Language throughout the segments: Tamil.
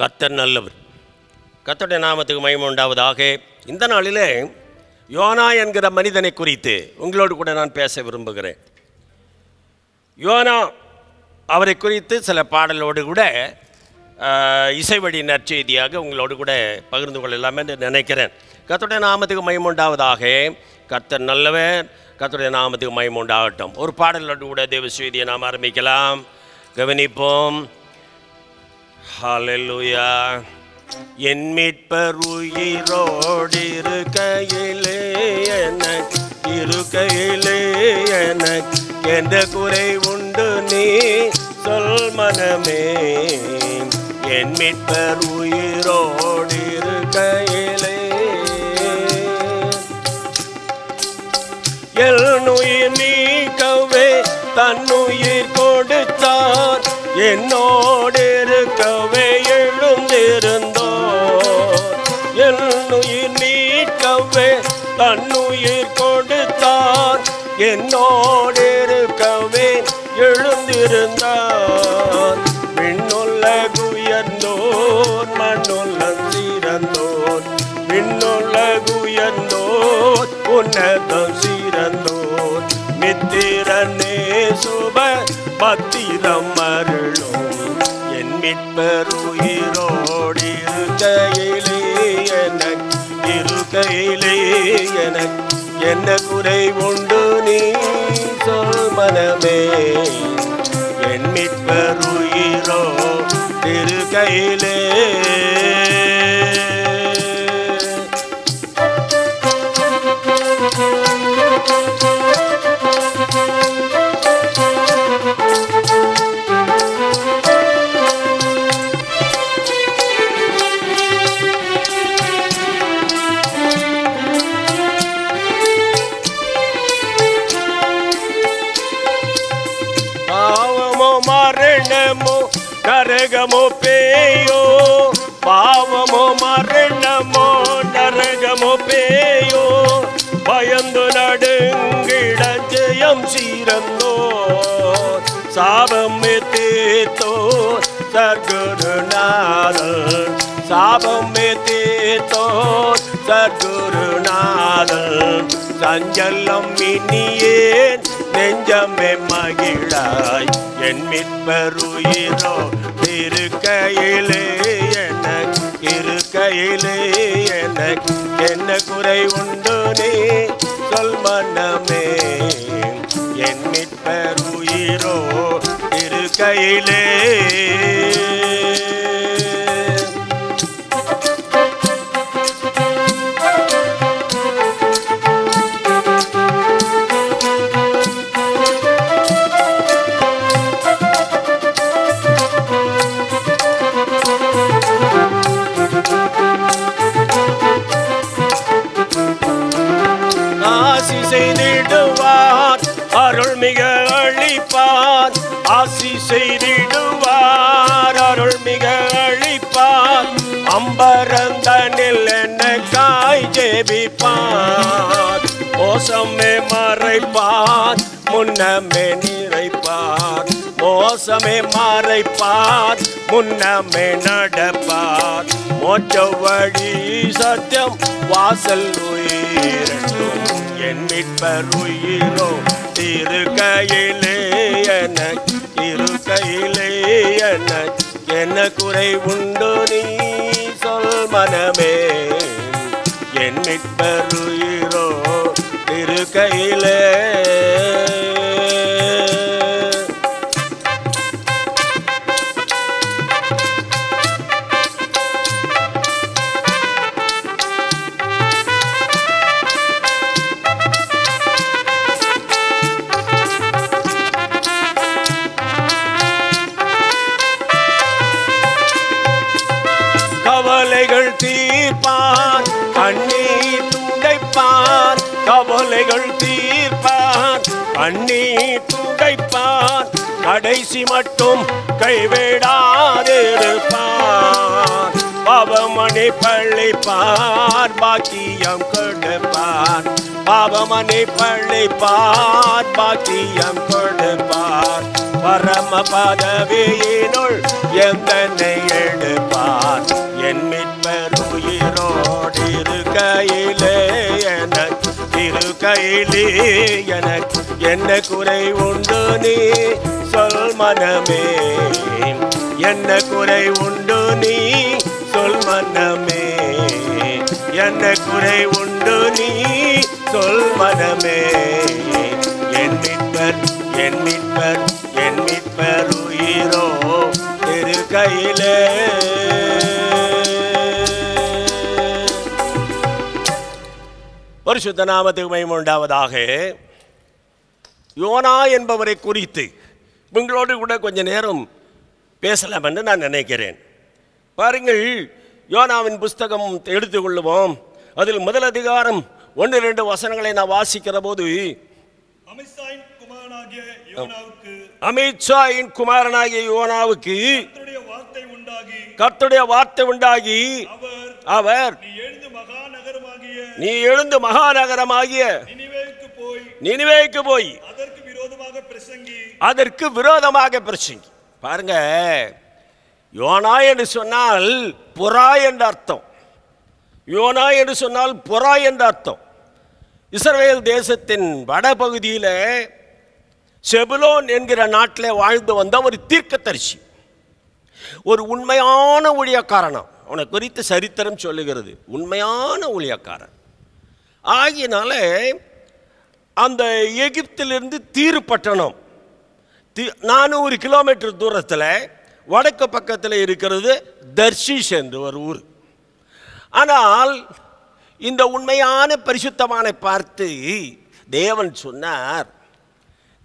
கர்த்தர் நல்லவர். கர்த்தருடைய நாமத்துக்கு மகிமை உண்டாவதாக. இந்த நாளிலே யோனா என்கிற மனிதனை குறித்து உங்களோடு கூட நான் பேச விரும்புகிறேன். யோனா அவரை குறித்து சில பாடலோடு கூட இசைவழி நற்செய்தியாக உங்களோடு கூட பகிர்ந்து கொள்ளலாம் என்று நினைக்கிறேன். கர்த்தருடைய நாமத்துக்கு மகிமை உண்டாவதாக. கர்த்தர் நல்லவர். கர்த்தருடைய நாமத்துக்கு மகிமை உண்டாகட்டும். ஒரு பாடலோடு கூட தேவ செய்தியை நாம் ஆரம்பிக்கலாம். கவனிப்போம். ஹல்லேலூயா. என் மீட்பர் உயிரோடு இருக்கையிலே எனக்கு எந்த குறை உண்டு நீ சொல் மனமே. என் மீட்பர் உயிரோடு இருக்கையிலே என்னுயிர் நீக்கவே தன்னுயிர் கொடுத்தார். என்னோடு இருக்கவே எழுந்திருந்தோர். என்னுயிர் நீக்கவே தன்னுயிர் கொடுத்தார். என்னோடு இருக்கவே எழுந்திருந்தார். விண்ணுலகுயர்ந்தோர் மண்ணுலகிருந்தோர். விண்ணுலகுயர்ந்தோர் உன்னதம் சிறந்தோர். மித்திரனே சுப பத்திரம் அருளும். என் மீட்பர் உயிரோடு இருக்கையிலே எனக்கு என்ன குறை உண்டு நீ சொல் மனமே. என் மீட்பர் உயிரோடு இருக்கையிலே மரணமோ நரகமோ பேயோ. பாவமோ மரணமோ நரகமோ பேயோ. பயந்து நடுங்கிட ஜெயம் சீரந்தோ. சாபம் தீர்த்தோ சர்க்குருநாதன். சாபம் தீர்த்தோ சர்க்குருநாதன். சஞ்சலம் இனியேன் நெஞ்சமே மகிழாய். என் மீட்பர் உயிரோ இருக்கையிலே எனக்கு என்ன குறை உண்டு நீ சொல் மனமே. என் மீட்பர் உயிரோ இருக்கையிலே செய்திடுவார். அருள் மிக அளிப்பார். ஆசி செய்திடுவார். அருள் மிக அளிப்பார். அம்பரந்தனில் எனக்காய் ஜெபிப்பார். மோசமே மறைப்பார். முன்னமே நிறைப்பார். மோசமே மறைப்பார். முன்னமே நடப்பார். மோட்ச வழி சத்தியம் வாசல் உயிரட்டும். என் மீட்பர் உயிரோ இருக்கையிலே எனக்கு என்ன குறை உண்டு நீ சொல் மனமே. என் மீட்பர் உயிரோ இருக்கையிலே கவலைகள் தீர்ப்பார். கண்ணீர் துடைப்பார். கவலைகள் தீர்ப்பார். கண்ணீர் துடைப்பார். கடைசி மட்டும் கைவிடாதிருப்பார். பாவமணி பள்ளிப்பார். பாக்கியம் கொடுப்பார். பாவமணி பள்ளிப்பார். பாக்கியம் கொடுப்பார். பரம பதவியினுள் எந்தனை எடுப்பார். இருக்கையிலே எனக்கு என்ன குறை உண்டு நீ சொல் மனமே, என்ன குறை உண்டு நீ சொல் மனமே, என்ன குறை உண்டு நீ சொல் மனமே. என் மீட்பர் என் மீட்பர் என் மீட்பர் உயிரோ இருக்கையிலே. பரிசுத்த நாமத்துக்கு மகிமை உண்டாவதாக. யோனா என்பவரை குறித்து உங்களோடு கூட கொஞ்ச நேரம் பேசலாம் என்று நான் நினைக்கிறேன். பாருங்கள், யோனாவின் புஸ்தகம் எடுத்துக்கொள்ளுவோம். அதில் முதல் அதிகாரம் 1-2 வசனங்களை நான் வாசிக்கிற போது, அமித்ஷாயின் குமாரனாகிய யோனாவுக்கு கர்த்தருடைய வார்த்தை உண்டாகி அவர் நீ எழுந்து மகாநகரமாகிய நினிவேக்கு போய் அதற்கு விரோதமாக பிரசங்கி. பாருங்க, யோனா என்று சொன்னால் புறா என்ற அர்த்தம். யோனா என்று சொன்னால் புறா என்ற அர்த்தம். இஸ்ரவேல் தேசத்தின் வடபகுதியில் செபுலோன் என்கிற நாட்டில் வாழ்ந்து வந்த ஒரு தீர்க்கதரிசி, ஒரு உண்மையான ஊழியக்காரன். அவனை குறித்து சரித்திரம் சொல்லுகிறது, உண்மையான ஊழியக்காரன். ஆகியனால அந்த எகிப்திலிருந்து தீரு பட்டணம் 400 கிலோமீட்டர் தூரத்தில் வடக்கு பக்கத்தில் இருக்கிறது தர்ஷீஷ் என்று ஒரு ஊர். ஆனால் இந்த உண்மையான பரிசுத்தவானை பார்த்து தேவன் சொன்னார்,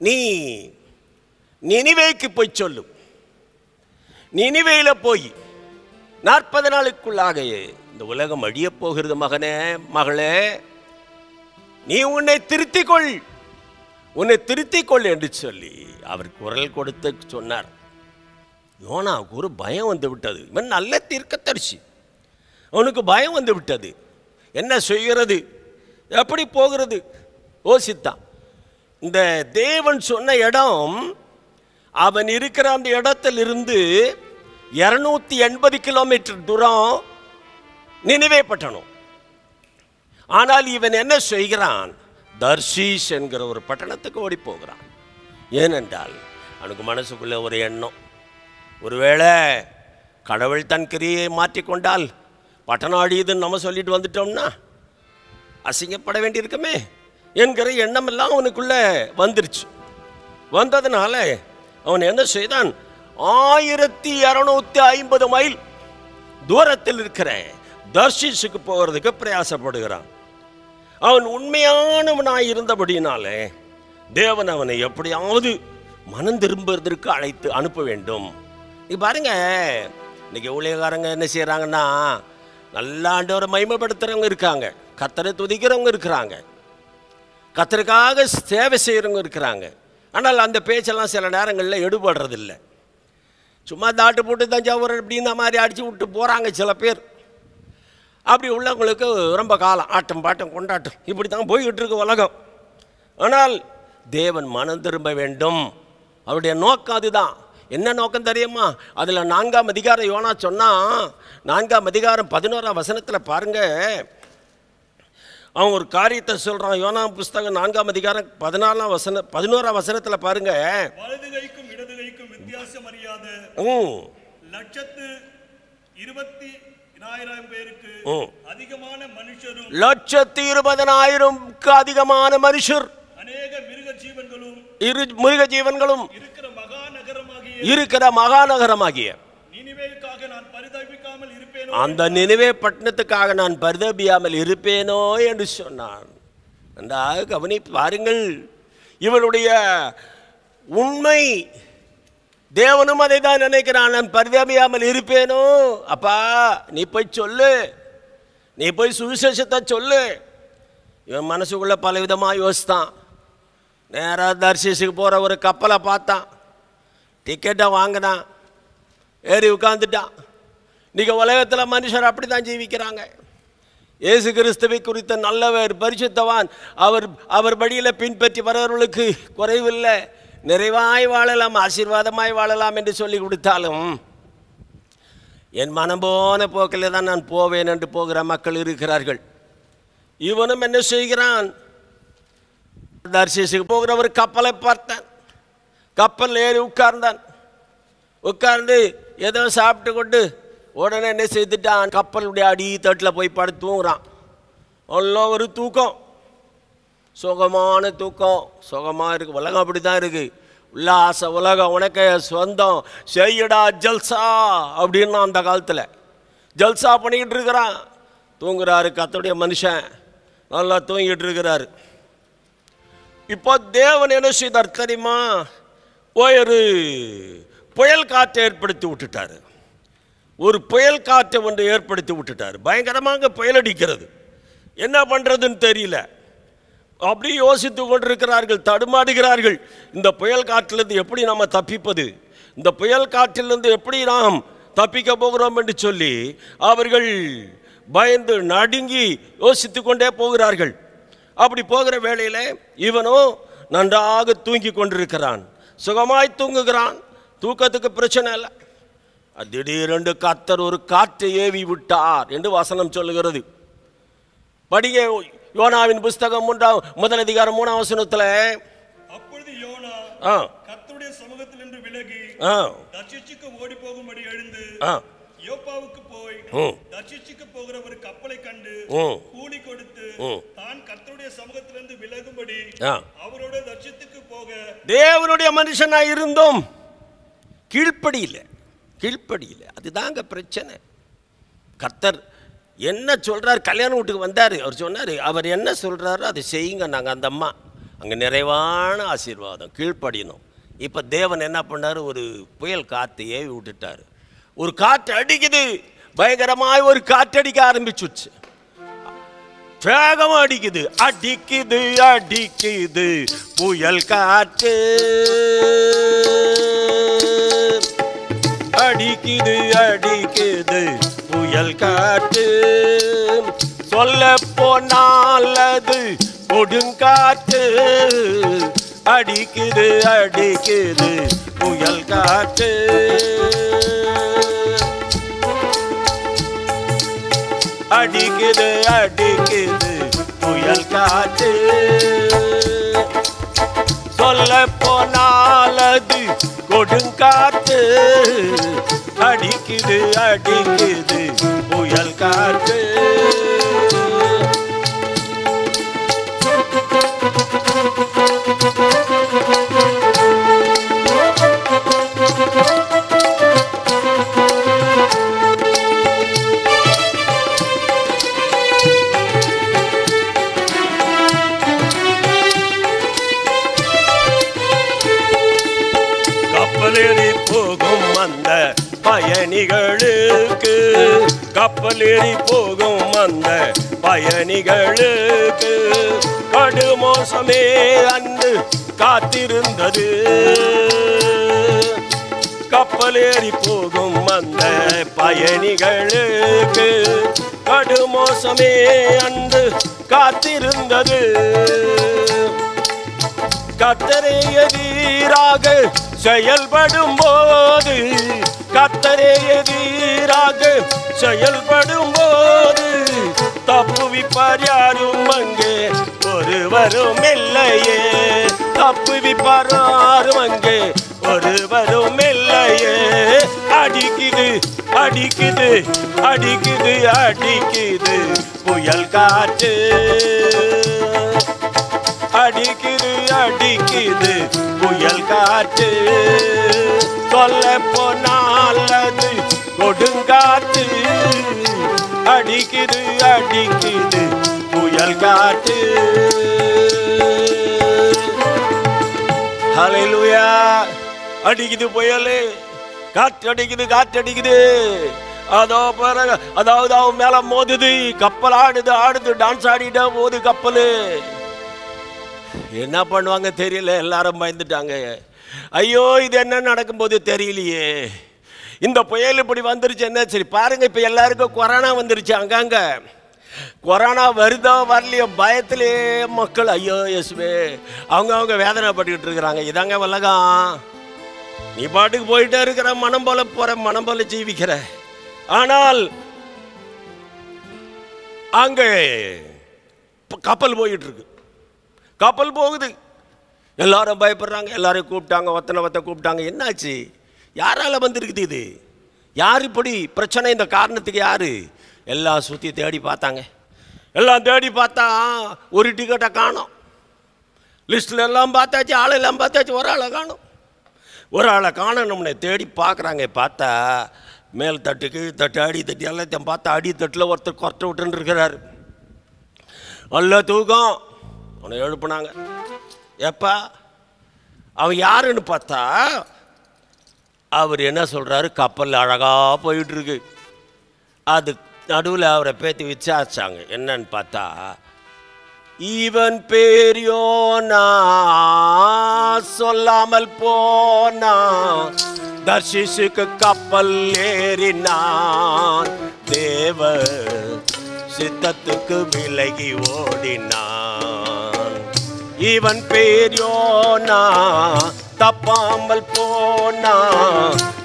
நீ நினிவேக்கு போய் சொல்லு. நினிவேல போய் 40 நாளுக்குள்ளாக இந்த உலகம் அழிய போகிறது மகனே மகளே, நீ உன்னை திருத்திக்கொள், உன்னை திருத்திக்கொள் என்று சொல்லி அவர் குரல் கொடுத்து சொன்னார். யோனாவுக்கு ஒரு பயம் வந்து விட்டது. இவன் நல்ல தீர்க்கதரிசி, அவனுக்கு பயம் வந்து விட்டது. என்ன செய்கிறது, எப்படி போகிறது யோசித்தான். இந்த தேவன் சொன்ன இடம், அவன் இருக்கிற அந்த இடத்திலிருந்து 280 கிலோமீட்டர் தூரம் நினிவே பட்டணம். ஆனால் இவன் என்ன செய்கிறான், தர்ஷீஷ் என்கிற ஒரு பட்டணத்துக்கு ஓடி போகிறான். ஏனென்றால் அவனுக்கு மனசுக்குள்ள ஒரு எண்ணம், ஒருவேளை கடவுள் தன் கிரியை மாற்றிக்கொண்டால் பட்டணம் அழியுதுன்னு நம்ம சொல்லிட்டு வந்துட்டோம்னா அசிங்கப்பட வேண்டியிருக்குமே என்கிற எண்ணம் எல்லாம் அவனுக்குள்ள வந்துருச்சு. வந்ததுனால அவன் என்ன செய்தான், 1250 மைல் தூரத்தில் இருக்கிற தர்ஷீஷுக்கு போகிறதுக்கு பிரயாசப்படுகிறான். அவன் உண்மையானவனாய் இருந்தபடினாலே தேவன் அவனை எப்படியாவது மனம் திரும்புவதற்கு அழைத்து அனுப்ப வேண்டும். நீ பாருங்க, இன்னைக்கு ஊழியக்காரங்க என்ன செய்கிறாங்கன்னா, நல்லா ஆண்டவரை மகிமைப்படுத்துகிறவங்க இருக்காங்க, கர்த்தரை துதிக்கிறவங்க இருக்கிறாங்க, கர்த்தருக்காக சேவை செய்கிறவங்க இருக்கிறாங்க. ஆனால் அந்த பேச்செல்லாம் சில நேரங்களில் எடுபடுறதில்லை. சும்மா தாட்டு போட்டு தஞ்சாவூர் அப்படின்ற மாதிரி அடித்து விட்டு போகிறாங்க சில பேர். அப்படி உள்ளவங்களுக்கு ரொம்ப காலம் ஆட்டம் பாட்டம் கொண்டாட்டம் இப்படி தான் போய்கிட்டு இருக்கு உலகம். ஆனால் தேவன் மனம் திரும்ப வேண்டும், அவருடைய நோக்கம் அதுதான். என்ன நோக்கம் தெரியுமா, அதில் 4ஆம் அதிகாரம் யோனா சொன்னால் 4ஆம் அதிகாரம் 11ஆம் வசனத்தில் பாருங்க, அவன் ஒரு காரியத்தை சொல்கிறான். யோனா புஸ்தகம் 4ஆம் அதிகாரம் 11ஆம் வசனத்தில் பாருங்க, வலது கைக்கும் இடது கைக்கும் வித்தியாசம் அறியாத 1,20,000 பேருக்கு அதிகமான மனுஷரும் 1,20,000க்கு அதிகமான மனுஷர், அநேக மிருக ஜீவன்களும் இருக்கிற மகாநகரமாகிய அந்த நினிவே பட்டணத்துக்காக நான் பரிதபியாமல் இருப்பேனோ என்று சொன்னான். நன்றாக கவனி பாருங்கள், இவனுடைய உண்மை. தேவனும் அதை தான் நினைக்கிறான், நான் பரிதபியாமல் இருப்பேனோ. அப்பா நீ போய் சொல்லு, நீ போய் சுவிசேஷத்தை சொல்லு. இவன் மனசுக்குள்ள பலவிதமாக யோசித்தான். நேராக தர்ஷீஷுக்கு போகிற ஒரு கப்பலை பார்த்தான், டிக்கெட்டை வாங்கினான், ஏறி உட்காந்துட்டான். இன்றைக்கி உலகத்தில் மனுஷர் அப்படி தான் ஜீவிக்கிறாங்க. இயேசு கிறிஸ்துவை குறித்த நல்லவர் பரிசுத்தவான், அவர் வழியில் பின்பற்றி வரவர்களுக்கு குறைவில்லை, நிறைவாய் வாழலாம், ஆசீர்வாதமாய் வாழலாம் என்று சொல்லி கொடுத்தாலும் என் மனம் போன போக்கில் தான் நான் போவேன் என்று போகிற மக்கள் இருக்கிறார்கள். இவனும் என்ன செய்கிறான், தர்சீசுக்கு போகிறவர் கப்பலை பார்த்தான். கப்பல் ஏறி உட்கார்ந்தான். உட்கார்ந்து ஏதோ சாப்பிட்டு கொண்டு உடனே என்ன செய்துட்டான், கப்பலுடைய அடி தட்டில் போய் படுத்து தூங்குறான். எல்லாம் ஒரு தூக்கம், சுகமான தூக்கம், சுகமாக இருக்குது. உலகம் அப்படி தான் இருக்குது. உல்லாச உலகம், உனக்கு சொந்தம், செய்யடா ஜல்சா அப்படின்னு அந்த காலத்தில் ஜல்சா பண்ணிக்கிட்டு இருக்கிறான். தூங்குறாரு கர்த்தருடைய மனுஷன், நல்லா தூங்கிட்டு இருக்கிறாரு. இப்போ தேவன் என்ன செய்தார் தெரியுமா, ஒரு புயல் காற்றை ஏற்படுத்தி விட்டுட்டார். ஒரு புயல் காற்றை ஒன்று ஏற்படுத்தி விட்டுட்டார். பயங்கரமாக புயல் அடிக்கிறது. என்ன பண்ணுறதுன்னு தெரியல. அப்படி யோசித்து கொண்டிருக்கிறார்கள், தடுமாடுகிறார்கள். இந்த புயல் காற்றிலிருந்து எப்படி நாம் தப்பிப்பது, இந்த புயல் காற்றிலிருந்து எப்படி நாம் தப்பிக்க போகிறோம் என்று சொல்லி அவர்கள் பயந்து நடுங்கி யோசித்து கொண்டே போகிறார்கள். அப்படி போகிற வேளையில் இவனோ நன்றாக தூங்கி கொண்டிருக்கிறான், சுகமாய் தூங்குகிறான். தூக்கத்துக்கு பிரச்சனை இல்லை. திடீரென்று கர்த்தர் ஒரு காற்றை ஏவி விட்டார் என்று வசனம் சொல்லுகிறது. படிங்க யோனாவின் புஸ்தகம் 1 அதிகாரம் 3 வசனத்தில். அப்பொழுது யோனா கர்த்தருடைய சமூகத்தில் நின்று விலகி தர்ஷீசுக்கு ஓடி போகும்படி எழுந்து யோப்பாவுக்கு போய் தர்ஷீசுக்கு போகிற ஒரு கப்பலை கண்டு கூலி கொடுத்து தான் கர்த்தருடைய சமூகத்திலிருந்து விலகும்படி அவரோட தர்ஷீசுக்கு போக. தேவனுடைய மனுஷனாய் இருந்தோம், கீழ்ப்படியில. அதுதாங்க பிரச்சனை. கர்த்தர் என்ன சொல்றார், கல்யாண வீட்டுக்கு வந்தார், அவர் சொன்னார், அவர் என்ன சொல்றாரோ அதை செய்யுங்க. நாங்கள் அந்த அம்மா அங்கே நிறைவான ஆசீர்வாதம், கீழ்ப்படினோம். இப்போ தேவன் என்ன பண்ணார், ஒரு புயல் காற்று ஏவி விட்டுட்டார். ஒரு காற்று அடிக்குது, பயங்கரமாய் ஒரு காற்று அடிக்க ஆரம்பிச்சுச்சு. வேகமாக அடிக்குது புயல் காற்று, அடிக்குது புயல் காற்று. சொல்ல போனால் அது கொடுங்காற்று. அடிக்குது புயல் காற்று. அடிக்குது புயல் காற்று. சொல்ல போனால் அது கொடுங்காற்று. அடிக்குது புயல் காற்று. கப்பலேறி போகும் அந்த பயணிகளுக்கு, கப்பலேறி போகும் அந்த பயணிகளுக்கு கடுமோசமே அன்று காத்திருந்தது. கப்பலேறி போகும் அந்த பயணிகளுக்கு கடுமோசமே அன்று காத்திருந்தது. கர்த்தரே எதிராக செயல்படும் போது, கர்த்தரே எதிராக செயல்படும் போது தப்புவிப்பார் யாரும் அங்கே ஒருவரும் இல்லையே. தப்புவிப்பார் யாரும் அங்கே ஒருவரும் இல்லையே. அடிக்குது புயல் காற்று. அடிக்குது புயல் காற்று. சொல்ல போனால் அது கொடுங்காற்று. அடிக்குது புயல் காற்று. ஹல்லேலூயா. அடிக்குது புயல் காற்று, அடிக்குது. அதோ பாருங்க, அதாவது அவன் மேல மோதுது, கப்பல் ஆடுது, டான்ஸ் ஆடிட்டா போகுது கப்பல். என்ன பண்ணுவாங்க தெரியல, எல்லாரும் பயந்துட்டாங்க. ஐயோ, இது என்ன நடக்கும்போது தெரியலையே, இந்த புயல் இப்படி வந்துருச்சு என்ன. சரி பாருங்க, இப்போ எல்லாருக்கும் கொரோனா வந்துருச்சு. அங்கங்க கொரோனா வருதோ வரலையோ பயத்திலே மக்கள் ஐயோ இயேசுவே அவங்க வேதனைப்பட்டுக்கிட்டு இருக்கிறாங்க. இதாங்க உலகம். நீ பாட்டுக்கு போயிட்டே இருக்கிற, மனம் போல போற, மனம் போல ஜீவிக்கிற. ஆனால் அங்கே கப்பல் போயிட்டு இருக்கு. கப்பல் போகுது. எல்லாரும் பயப்படுறாங்க. எல்லாரையும் கூப்பிட்டாங்க, ஒத்த கூப்பிட்டாங்க. என்னாச்சு? யாரால வந்திருக்குது இது? யார் இப்படி பிரச்சனை? இந்த காரணத்துக்கு யாரு? எல்லாம் சுற்றி தேடி பார்த்தாங்க. எல்லாம் தேடி பார்த்தா ஒரு டிக்கெட்டை காணோம். லிஸ்ட்டில் எல்லாம் பார்த்தாச்சு, ஆளெல்லாம் பார்த்தாச்சு, ஒரு ஆளை காணும். ஒரு ஆளை காணணும்னு தேடி பார்க்குறாங்க. பார்த்தா மேல் தட்டு கீழ் தட்டு அடி தட்டு எல்லாத்தையும் பார்த்தா அடித்தட்டில் ஒருத்தர் கொரட்டை விட்டுன்னு இருக்கிறாரு. நல்ல தூக்கம். அவனை எழுப்புனாங்க. எப்பா அவன் யாருன்னு பார்த்தா அவர் என்ன சொல்கிறாரு, கப்பல் அழகாக போயிட்டுருக்கு. அது நடுவில் அவரை பேத்தி விசாரிச்சாங்க. என்னன்னு பார்த்தா, இவன் பேர் யோனா, சொல்லாமல் போனா, தர்ஷீசுக்கு கப்பல் ஏறினான், தேவ சித்தத்துக்கு விலகி ஓடினான். இவன் பேர் யோனா, தப்பாமல் போனா,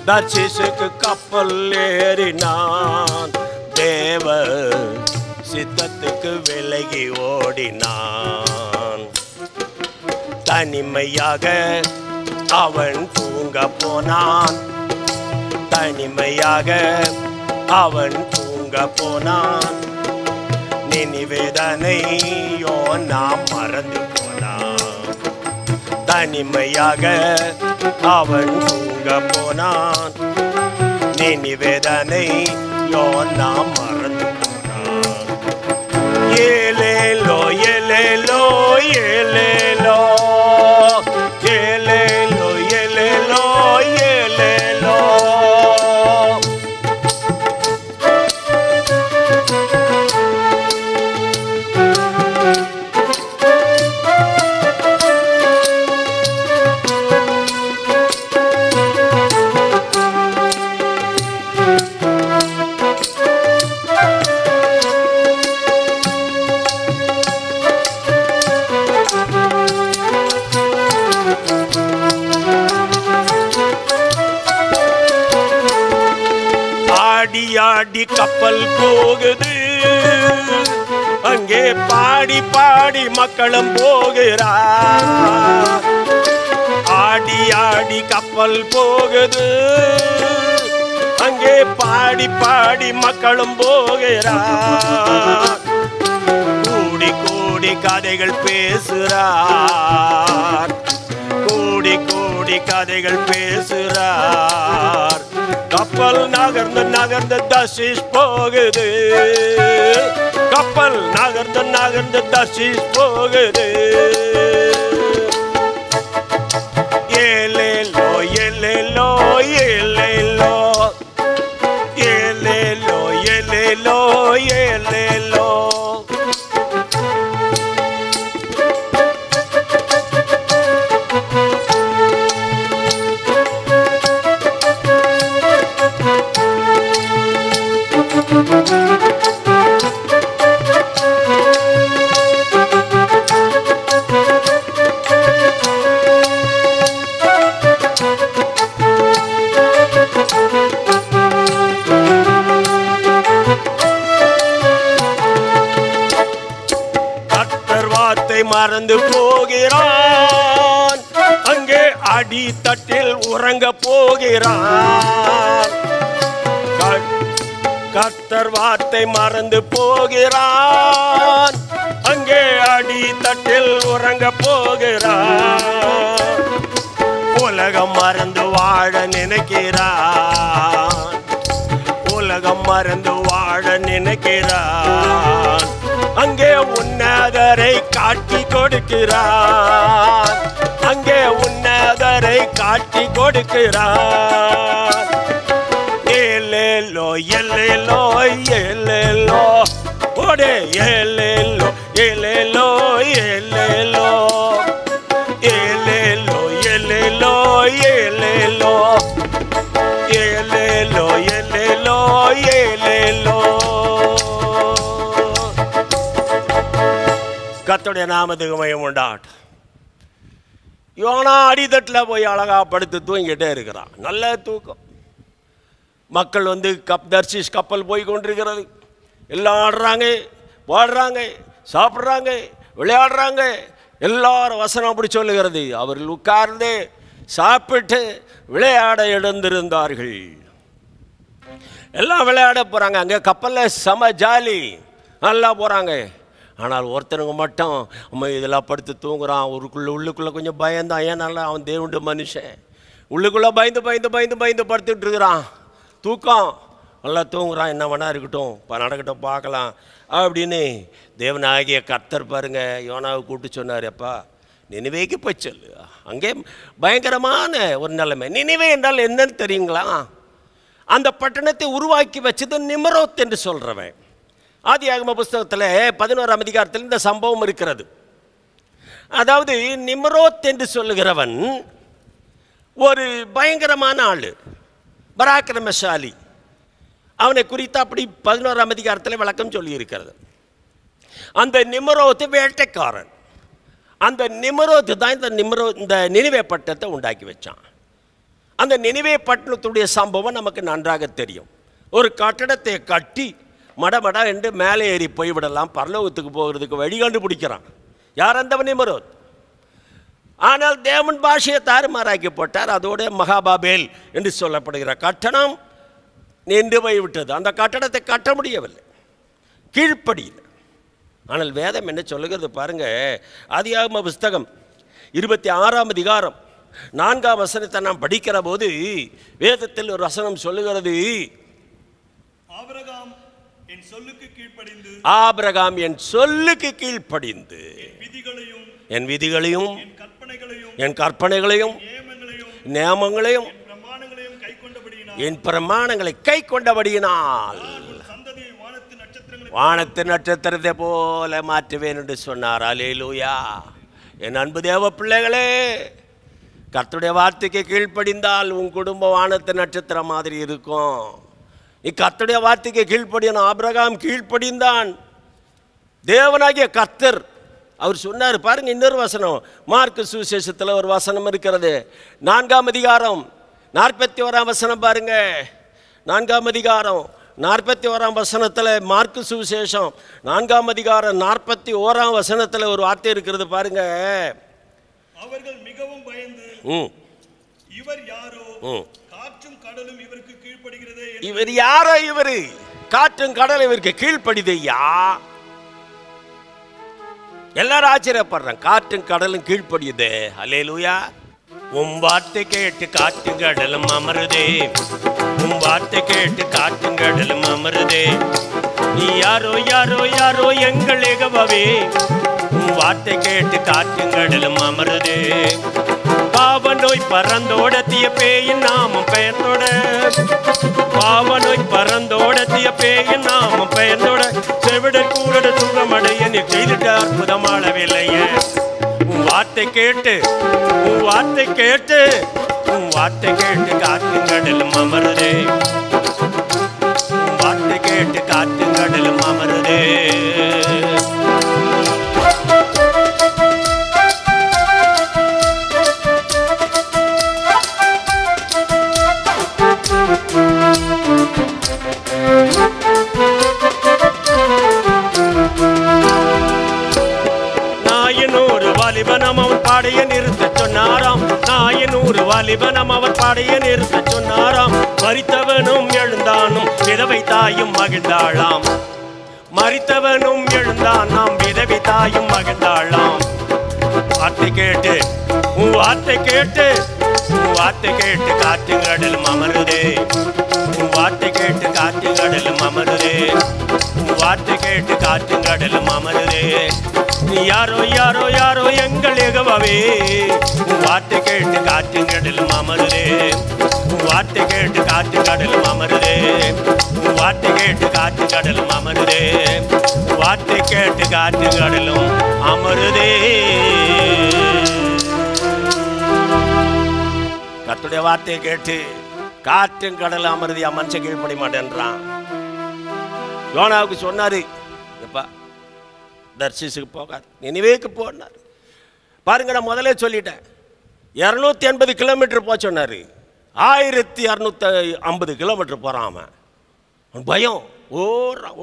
தர்ஷீசுக்கு கப்பல் ஏறினான், தேவ சித்தத்துக்கு விலகி ஓடினான். தனிமையாக அவன் தூங்க போனான். தனிமையாக அவன் தூங்க போனான். நினிவேதனை யோனா மறந்து போனான். தனிமையாக அவன் தூங்க போனான். நினிவேதனை யோனா மறந்து போனான். ஏலேலோ ஏலேலோ ஏலேலோ ஏலேலோ ஏலேலோ ஏலேலோ. ஆடி கப்பல் போகுது, அங்கே பாடி பாடி மக்களும் போகிறார். ஆடி ஆடி கப்பல் போகுது, அங்கே பாடி பாடி மக்களும் போகிறார். கூடி கூடி கதைகள் பேசுறார். கூடி கூடி கதைகள் பேசுறார். கப்பல் நகர்ந்து நகர்ந்து தர்ஷீஸ் போகுது. கப்பல் நகர்ந்து நகர்ந்து தர்ஷீஸ் போகுது. ஏலேலோ ஏலேலோ ஏலேலோ ஏலேலோ ஏலேலோ ஏலேலோ. மறந்து போகிறான். அங்கே அடித்தட்டில் உறங்க போகிறான். கர்த்தர் வார்த்தை மறந்து போகிறான். அங்கே அடித்தட்டில் உறங்க போகிறான். உலகம் மறந்து வாழ நினைக்கிறான். உலகம் மறந்து வாழ நினைக்கிறான். அங்கே உன்னதரை காட்டி கொடுக்கிறான். அங்கே உன்னதரை காட்டி கொடுக்கிறான். ஏலேலோ ஏலேலோ ஏலேலோ ஓடே ஏலேலோ ஏலேலோ ஏலேலோ ஏலேலோ ஏலேலோ ஏலேலோ ஏலேலோ ஏலேலோ ஏலேலோ. கர்த்தருடைய நாமத்துக்கு மகிமை உண்டாகட்டும். யோனா அடித்தட்டில் போய் அழகா படுத்து தூங்கிட்டே இருக்கிறான். நல்ல தூக்கம். மக்கள் தர்ஷீஸ் கப்பல் போய் கொண்டிருக்கிறது. எல்லாம் ஆடுறாங்க, பாடுறாங்க, சாப்பிட்றாங்க, விளையாடுறாங்க. எல்லாரும் வசனம் அப்படி சொல்லுகிறது. அவர்கள் உட்கார்ந்து சாப்பிட்டு விளையாட எழுந்திருந்தார்கள். எல்லாம் விளையாட போகிறாங்க. அங்கே கப்பலில் செம ஜாலி, நல்லா போகிறாங்க. ஆனால் ஒருத்தனுங்க மட்டும் இதெல்லாம் படுத்து தூங்குறான். உள்ளுக்குள்ளே கொஞ்சம் பயந்தான். ஏன்னால அவன் தேவனுடைய மனுஷன். உள்ளுக்குள்ளே பயந்து பயந்து பயந்து பயந்து படுத்துட்டு இருக்கிறான். தூக்கம், நல்லா தூங்குறான். என்ன வேணா இருக்கட்டும், நடக்கட்டும், பார்க்கலாம் அப்படின்னு தேவனாகிய கர்த்தர் பாருங்க யோனாவை கூப்பிட்டு சொன்னார். அப்பா நினிவேக்கு போய் சொல்லு. அங்கே பயங்கரமான ஒரு நிலைமை. நினிவே என்றால் என்னன்னு தெரியுங்களா? அந்த பட்டணத்தை உருவாக்கி வச்சது நிம்ரோத் என்று சொல்கிறவன். ஆதியாகம புஸ்தகத்தில் 11ஆம் அதிகாரத்தில் இந்த சம்பவம் இருக்கிறது. அதாவது நிம்ரோத் என்று சொல்லுகிறவன் ஒரு பயங்கரமான ஆள், பராக்கிரமசாலி. அவனை குறித்து அப்படி 11ஆம் அதிகாரத்தில் விளக்கம் சொல்லியிருக்கிறது. அந்த நிம்ரோத் வேட்டைக்காரன். அந்த நிம்ரோத் தான் இந்த நினிவே பட்டணத்தை உண்டாக்கி வச்சான். அந்த நினிவே பட்டணத்துடைய சம்பவம் நமக்கு நன்றாக தெரியும். ஒரு கட்டடத்தை கட்டி மடமட என்று மேலே ஏறி போய்விடலாம், பரலோகத்துக்கு போகிறதுக்கு வழி கண்டுபிடிக்கிறான். யார் அந்த நிம்ரோத்? ஆனால் தேவன் பாஷையை தாறுமாறாக்கி போட்டார். அதோட மகாபாபேல் என்று சொல்லப்படுகிற கட்டணம் நின்று போய்விட்டது. அந்த கட்டடத்தை கட்ட முடியவில்லை, கீழ்ப்படியில். ஆனால் வேதம் என்ன சொல்லுகிறது பாருங்க. ஆதியாகம புஸ்தகம் 26ஆம் அதிகாரம் 4ஆம் வசனத்தை நாம் படிக்கிற போது வேதத்தில் ஒரு வசனம் சொல்லுகிறது. ஆபிரகாம் என் சொல்லுக்கு கீழ்ப்படிந்து, ஆபிரகாம் என் சொல்லுக்கு கீழ்ப்படிந்து என் விதிகளையும் என் கற்பனைகளையும் நியமங்களையும் என் பிரமாணங்களை கை கொண்டபடியினால் வானத்து நட்சத்திரத்தை போல மாற்றுவேன் என்று சொன்னார். அல்லேலூயா. என் அன்பு தேவ பிள்ளைகளே, கர்த்தருடைய வார்த்தைக்கு கீழ்ப்படிந்தால் உன் குடும்ப வானத்து நட்சத்திரம் மாதிரி இருக்கும். நீ கர்த்தருடைய வார்த்தைக்கு கீழ்ப்படியணும். ஆபிரகாம் கீழ்ப்படிந்தான். தேவனாகிய கர்த்தர் அவர் சொன்னார் பாருங்க. இன்னொரு வசனம் மார்க்கு சுவிசேஷத்தில் ஒரு வசனம் இருக்கிறது. 4ஆம் அதிகாரம் 41ஆம் வசனம் பாருங்க. 4ஆம் அதிகாரம் 41ஆம் வசனத்தில் மார்க்கு சுவிசேஷம் 4ஆம் அதிகாரம் 41ஆம் வசனத்தில் ஒரு வார்த்தை இருக்கிறது பாருங்க. அவர்கள் மிகவும் பயந்து இவர் யாரோ, காற்றும் கடலும் இவருக்கு கீழ்ப்படுகிறதே. இவர் யாரோ? இவரு காற்றும் கடலும் இவருக்கு கீழ்ப்படிதையா? எல்லாரும் ஆச்சரியப்படுறாங்க. காற்றும் கடலும் கீழ்ப்படியுதே. அல்லேலூயா. உம் வார்த்தை கேட்டு காற்றும் கடலும் அமருதே. உம் வார்த்தை கேட்டு காற்றும் கடலும் அமருதே. நீ யாரோ யாரோ யாரோ எங்கள் யெகோவாவே. உம் வார்த்தை கேட்டு காற்றும் கடலும் அமருதே. பாவ நோய் பறந்தோட தீய பேயின் நாமம் பெயர்ந்தோட, பாவ நோய் பறந்தோட தீய பேயின் நாமம் பெயர்ந்தோட, செவிடர் கூட சுகமடைய நீ செய்துட்ட அற்புதமாளவில்லையே. உன் வார்த்தை கேட்டு உன் வார்த்தை கேட்டு உன் வார்த்தை கேட்டு காற்றும் கடலும் அமருதே. உன் வார்த்தை கேட்டு காற்றும் கடலும் அமருதே. வாலிபனம் அவன் பாடைய நிறுத்த சொன்னாராம். நாயனூறு வாலிபனம் அவன் பாடைய நிறுத்த சொன்னாராம். மரித்தவனும் எழுந்தானும் விதவை தாயும் மகிழ்ந்தாளாம். மரித்தவனும் எழுந்தான் நாம் விதவை தாயும் மகிழ்ந்தாளாம். வார்த்தை கேட்டு உன் வார்த்தை கேட்டு உன் வார்த்தை கேட்டு காற்றும் கடலும் அமருதே. உன் வார்த்தை கேட்டு காற்றும் கடலும் அமருதே. உன் வார்த்தை கேட்டு காற்றும் கடலும் அமருதே. நீ யாரோ யாரோ யாரோ எங்கள் யெகோவாவே. உன் வார்த்தை கேட்டு காற்றும் கடலும் அமருதே. உன் வார்த்தை கேட்டு காற்றும் கடலும் அமருதே. உன் வார்த்தை கேட்டு காற்றும் கடலும் அமருதே. உன் வார்த்தை கேட்டு காற்றும் கடலும் அமருதே. கர்த்தருடைய வார்த்தையை கேட்டு காற்றும் கடலும் அமருதே. மனுஷன் கீழ்ப்படி மாட்டேன்றான். யோனாவுக்கு சொன்னாரு, எப்பா தர்ஷீசுக்கு போகாது, நினிவேக்கு போனார். பாருங்க, நான் முதலே சொல்லிட்டேன். 280 கிலோமீட்டர் போக சொன்னார். 1250 கிலோமீட்டர் போகிறான் அவன். பயம்.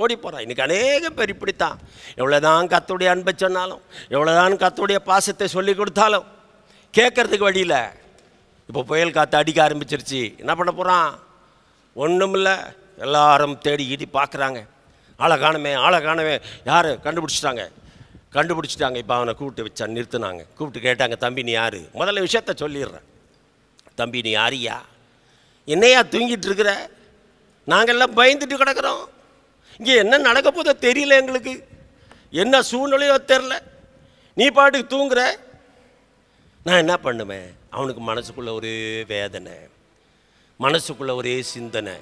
ஓடி போகிறான். இன்றைக்கி அநேக பேர் இப்படித்தான். எவ்வளோதான் கர்த்தருடைய அன்பை சொன்னாலும், எவ்வளோதான் கர்த்தருடைய பாசத்தை சொல்லி கொடுத்தாலும் கேட்கறதுக்கு வழியில். இப்போ புயல் காற்று அடிக்க ஆரம்பிச்சிருச்சு, என்ன பண்ண போகிறான்? ஒன்றும் இல்லை, எல்லாரும் தேடி ஈடி பார்க்குறாங்க, ஆளை காணுமே. யார் கண்டுபிடிச்சிட்டாங்க. இப்போ அவனை கூப்பிட்டு வச்சா நிறுத்தினாங்க. கூப்பிட்டு கேட்டாங்க, தம்பி நீ யார்? முதல்ல விஷயத்த சொல்லிடுறேன். தம்பி நீ யாரியா? என்னையா தூங்கிட்டு இருக்கிற? நாங்கள்லாம் பயந்துட்டு கிடக்கிறோம். இங்கே என்ன நடக்க போதோ தெரியல, எங்களுக்கு என்ன சூழ்நிலையோ தெரில. நீ பாட்டுக்கு தூங்குற, நான் என்ன பண்ணுவேன்? அவனுக்கு மனசுக்குள்ளே ஒரே வேதனை, மனசுக்குள்ளே ஒரே சிந்தனை.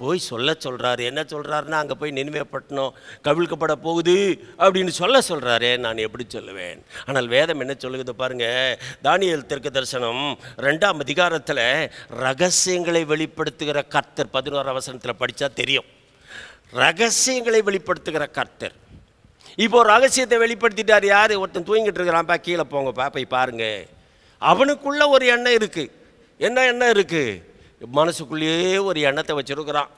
போய் சொல்கிறாரு. என்ன சொல்கிறாருன்னா, அங்கே போய் நினிவே பட்டணம் கவிழ்க்கப்பட போகுது அப்படின்னு சொல்கிறாரே, நான் எப்படி சொல்லுவேன்? ஆனால் வேதம் என்ன சொல்லுகிறது பாருங்கள். தானியேல் தீர்க்க தரிசனம் 2ஆம் அதிகாரத்தில் ரகசியங்களை வெளிப்படுத்துகிற கர்த்தர் 11ஆம் வசனத்தில் படித்தா தெரியும். ரகசியங்களை வெளிப்படுத்துகிற கர்த்தர் இப்போ ரகசியத்தை வெளிப்படுத்திட்டார். யார்? ஒருத்தன் தூங்கிட்டு இருக்கிறான்ப்பா, கீழே போங்கப்பா, போய் பாருங்க. அவனுக்குள்ள ஒரு எண்ணம் இருக்குது. என்ன எண்ணம் இருக்குது? மனசுக்குள்ளேயே ஒரு எண்ணத்தை வச்சுருக்கிறான்.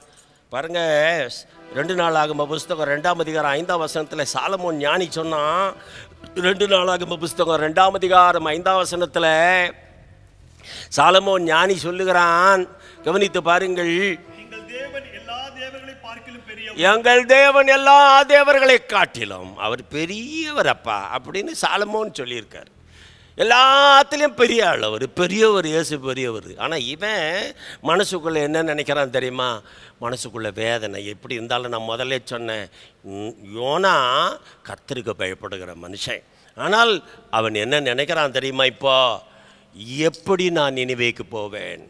பாருங்கள், 2 நாளாகம புஸ்தகம் 2ஆம் அதிகாரம் 5ஆம் வசனத்தில் சாலமோன் ஞானி சொன்னான். 2 நாளாகம புஸ்தகம் 2ஆம் அதிகாரம் 5ஆம் வசனத்தில் சாலமோன் ஞானி சொல்லுகிறான். கவனித்து பாருங்கள். எங்கள் தேவன் எல்லா தேவர்களை காட்டிலும் அவர் பெரியவர் அப்பா அப்படின்னு சாலமோன் சொல்லியிருக்கார். எல்லாத்துலேயும் பெரிய ஆள் அவர், பெரியவர், இயேசு பெரியவர். ஆனால் இவன் மனசுக்குள்ளே என்ன நினைக்கிறான் தெரியுமா? மனசுக்குள்ளே வேதனை. எப்படி இருந்தாலும் நான் முதல்ல சொன்னேன், யோனா கர்த்தருக்கு பயப்படுகிற மனுஷன். ஆனால் அவன் என்ன நினைக்கிறான் தெரியுமா? இப்போ எப்படி நான் நினிவேக்கு போவேன்,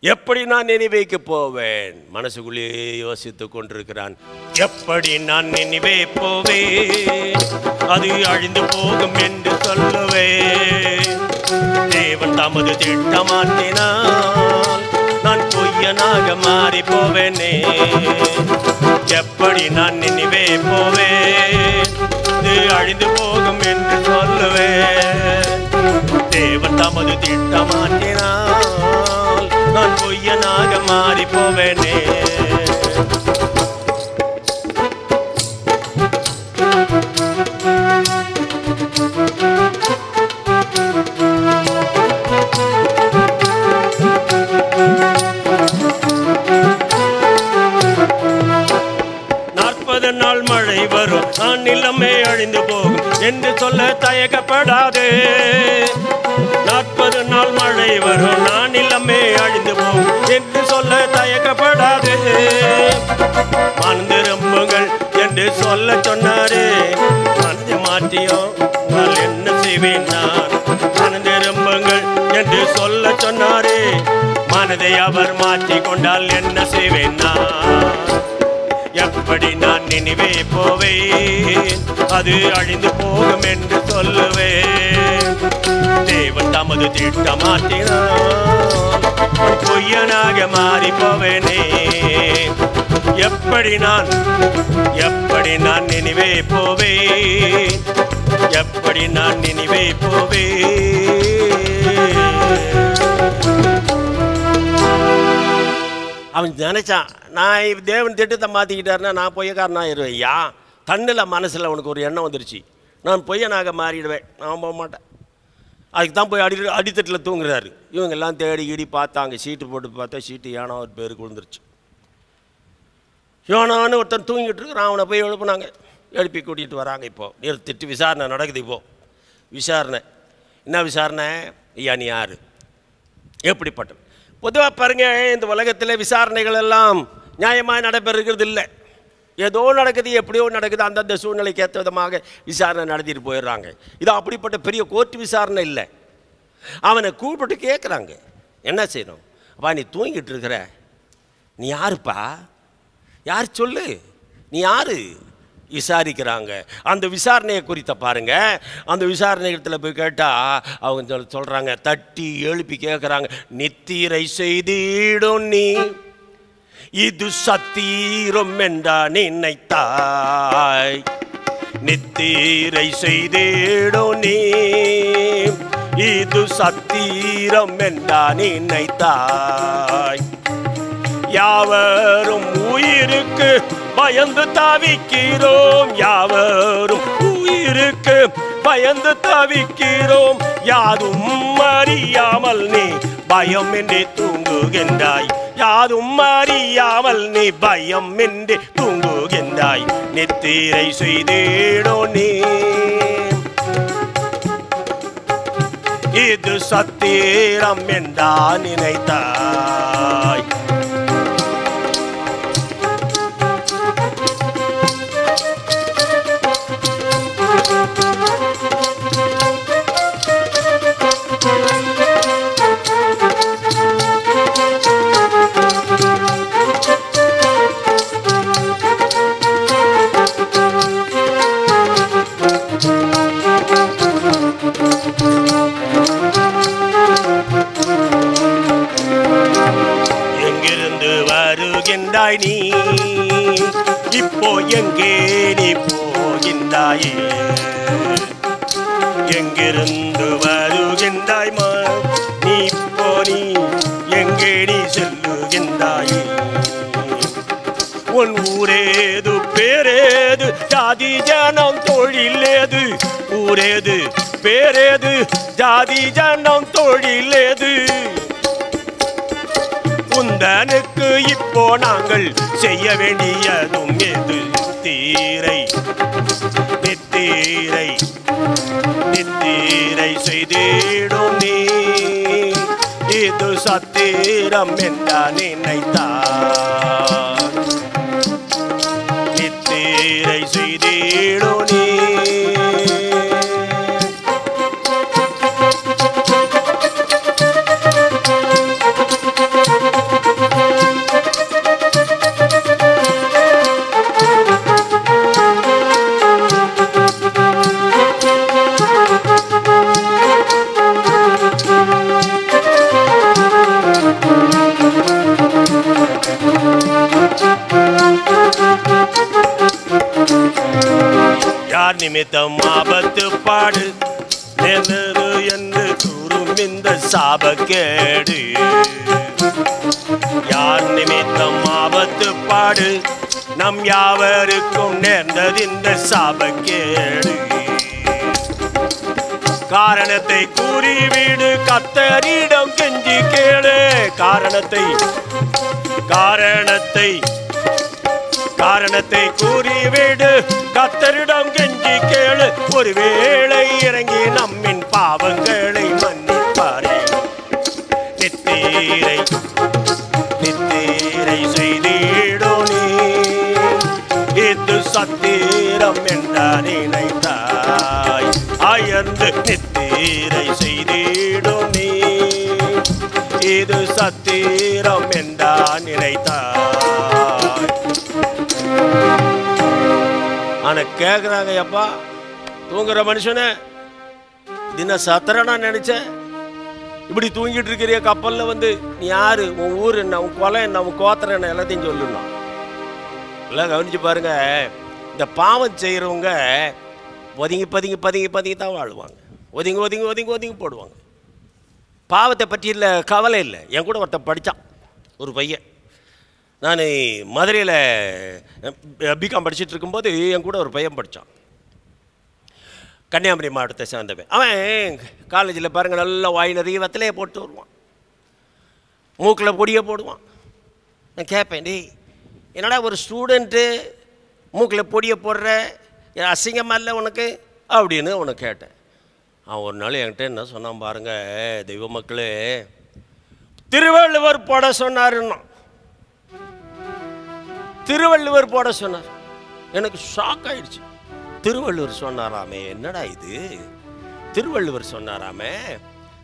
எப்படி நான் நினிவேக்கு போவேன்? மனசுக்குள்ளேயே யோசித்து கொண்டிருக்கிறான். எப்படி நான் நினிவே போவேன், அது அழிந்து போகும் என்று சொல்லுவேன். தேவன் தமது திட்டமாற்றினால் நான் பொய்யனாக மாறி போவேனே. எப்படி நான் நினிவே போவேன், அது அழிந்து போகும் என்று சொல்லுவேன். தேவன் தமது திட்டமாற்றினால் நான் பொய்யனாக மாறி போவேனே. நாள் மழை வரும், நான் நிலமே அழிந்து போகும் என்று சொல்ல தயக்கப்படாதே. 40 நாள் மழை வரும், நான் நிலமே அழிந்து போகும் என்று சொல்ல தயக்கப்படாதே. மனந்திரும்புங்கள் என்று சொல்ல சொன்னாரே, மனதை மாற்றியோ நான் என்ன செய்வேன்? நான் மனந்திரும்புங்கள் என்று சொல்ல சொன்னாரே, மனதை அவர் மாற்றி கொண்டால் என்ன செய்வேன்? நான் எப்படி நான் நினிவே போவேன், அது அழிந்து போகும் என்று சொல்லுவேன். தேவன் தமது திட்டமாற்றினால் பொய்யனாக மாறி போவேனே. எப்படி நான் நினிவே போவேன், எப்படி நான் நினிவே போவேன். அவன் நினைச்சான், நான் தேவன் திட்டத்தை மாற்றிக்கிட்டாருன்னா நான் பொய்யக்காரனா ஆயிடுவேன். ஐயா தன்னில் மனசில் அவனுக்கு ஒரு எண்ணம் வந்துருச்சு, நான் பொய்யனாக மாறிடுவேன், நான் போக மாட்டேன். அதுக்கு தான் போய் அடித்தட்டில் தூங்குறாரு. இவங்க எல்லாம் தேடி ஈடி பார்த்தாங்க, சீட்டு போட்டு பார்த்தா சீட்டு யோனா ஒரு பேருக்கு விழுந்துருச்சு. யோனான்னு ஒருத்தன் தூங்கிட்டு இருக்கிறான், அவனை போய் எழுப்புனாங்க, எழுப்பி கூட்டிகிட்டு வராங்க. இப்போது நிறுத்திட்டு விசாரணை நடக்குது. இப்போது விசாரணை என்ன விசாரணை? ஐயா நீ யார், எப்படிப்பட்டவன்? பொதுவாக பாருங்கள், இந்த உலகத்தில் விசாரணைகள் எல்லாம் நியாயமாக நடைபெறுகிறது இல்லை. ஏதோ நடக்குது, எப்படியோ நடக்குது, அந்தந்த சூழ்நிலைக்கு ஏற்ற விதமாக விசாரணை நடத்திட்டு போயிடுறாங்க. இது அப்படிப்பட்ட பெரிய கோர்ட்டு விசாரணை இல்லை. அவனை கூப்பிட்டு கேட்குறாங்க, என்ன செய்யணும்? அப்பா நீ தூங்கிட்டு இருக்கிற, நீ யாருப்பா, யார் சொல்லு, நீ யார் விசாரிக்கிறாங்க. அந்த விசாரணையை குறித்த பாருங்க. அந்த விசாரணை இடத்துல போய் கேட்டால் அவங்க சொல்கிறாங்க, தட்டி எழுப்பி கேட்குறாங்க, நித்திரை செய்திடும் நீ இது சத்தீரம் என்றா நினைத்தாய், நித்திரை செய்திடும் நீ இது சத்தீரம் என்றா நினைத்தாய், யாவரும் உயிருக்கு பயந்து தவிக்கிறோம், யாவரும் உயிருக்கு பயந்து தவிக்கிறோம். யாதும் அறியாமல் நீ பயம் என்றே தூங்குகின்றாய், யாதும் அறியாமல் நீ பயம் என்றே தூங்குகின்றாய். நித்திரை செய்தேடோ நீ, இது சத்திரம் என்றா நினைத்தாய். எங்கிருந்து வருகின்றாய் நீ, இப்போ எங்கே நீ போகின்றாயே? எங்கிருந்து வருகின்றாய் நீ, இப்போ நீ எங்கே நீ செல்லுகின்றாயே? உன் ஊரேது பேரேது ஜாதி ஜனம் தொழிலேது, ஊரேது பேரேது ஜாதி ஜனம் தொழிலேது. உந்தனுக்கு இப்போ நாங்கள் செய்ய வேண்டியதும் எது? தீரை நித்தீரை நித்தீரை செய்திடும் நீ, இது சத்திரம் என்ற நினைத்தார். நித்தீரை செய்திடும் நீ. யார் நிமித்தம் ஆபத்து பாடு நேர்ந்தது என்று கூறும் இந்த சாபக்கேடு? யார் நிமித்தம் ஆபத்து பாடு நம் யாவருக்கும் நேர்ந்தது இந்த சாபக்கேடு? காரணத்தை கூறிவிடு, கர்த்தரிடம் கெஞ்சி கேளு. காரணத்தை காரணத்தை காரணத்தை கூறிவிடு, கர்த்தரிடம் கெஞ்சி கேளு. ஒருவேளை இறங்கி நம்மின் பாவங்களை மன்னிப்பாரே. நித்தீரை நித்தீரை செய்திடோ நீ, இது சத்திரம் என்ற நினைத்தாய். அயர்ந்து நித்தீரை செய்திடோ நீ, இது சத்திரம் என்ற நினைத்தாய். ஆனா கேக்குறாங்க, அப்பா தூங்குற மனுஷனே தின சத்திரனா நினைச்ச, இப்படி தூங்கிட்டு இருக்கிற கப்பல்ல வந்து நீ யாரு, உன் ஊர் என்ன, உன் கொலை என்ன, உன் கோத்திரம் என்ன, எல்லாத்தையும் சொல்லணும். எல்லாம் கவனிச்சு பாருங்க. இந்த பாவம் செய்யறவங்க ஒதுங்கி பதுங்கி பதுங்கி பதுங்கி தான் வாழ்வாங்க. ஒதுங்கி ஒதுங்கி ஒதுங்கி ஒதுங்கி போடுவாங்க. பாவத்தை பற்றி இல்லை, கவலை இல்லை. என் கூட ஒருத்தன் படித்தான், ஒரு பையன். நான் மதுரையில் பிகாம் படிச்சுட்டு இருக்கும்போது என் கூட ஒரு பையன் படித்தான், கன்னியாகுமரி மாவட்டத்தை சேர்ந்தவன். அவன் காலேஜில் பாருங்கள், நல்லா வாய் நிறைய வெத்தலையை போட்டு வருவான், மூக்கில் பொடியை போடுவான். நான் கேட்பேன், டேய் என்னடா ஒரு ஸ்டூடெண்ட்டு மூக்கில் பொடியை போடுற, அசிங்கமாக இல்லை உனக்கு அப்படின்னு உனக்கு கேட்டேன். அவன் ஒரு நாள் என்கிட்ட என்ன சொன்னான் பாருங்க, தெய்வ மக்களே, திருவள்ளுவர் போட சொன்னாருன்னா, திருவள்ளுவர் போட சொன்னார். எனக்கு ஷாக் ஆயிடுச்சு. திருவள்ளுவர் சொன்னாராமே, என்னடா இது, திருவள்ளுவர் சொன்னாராமே.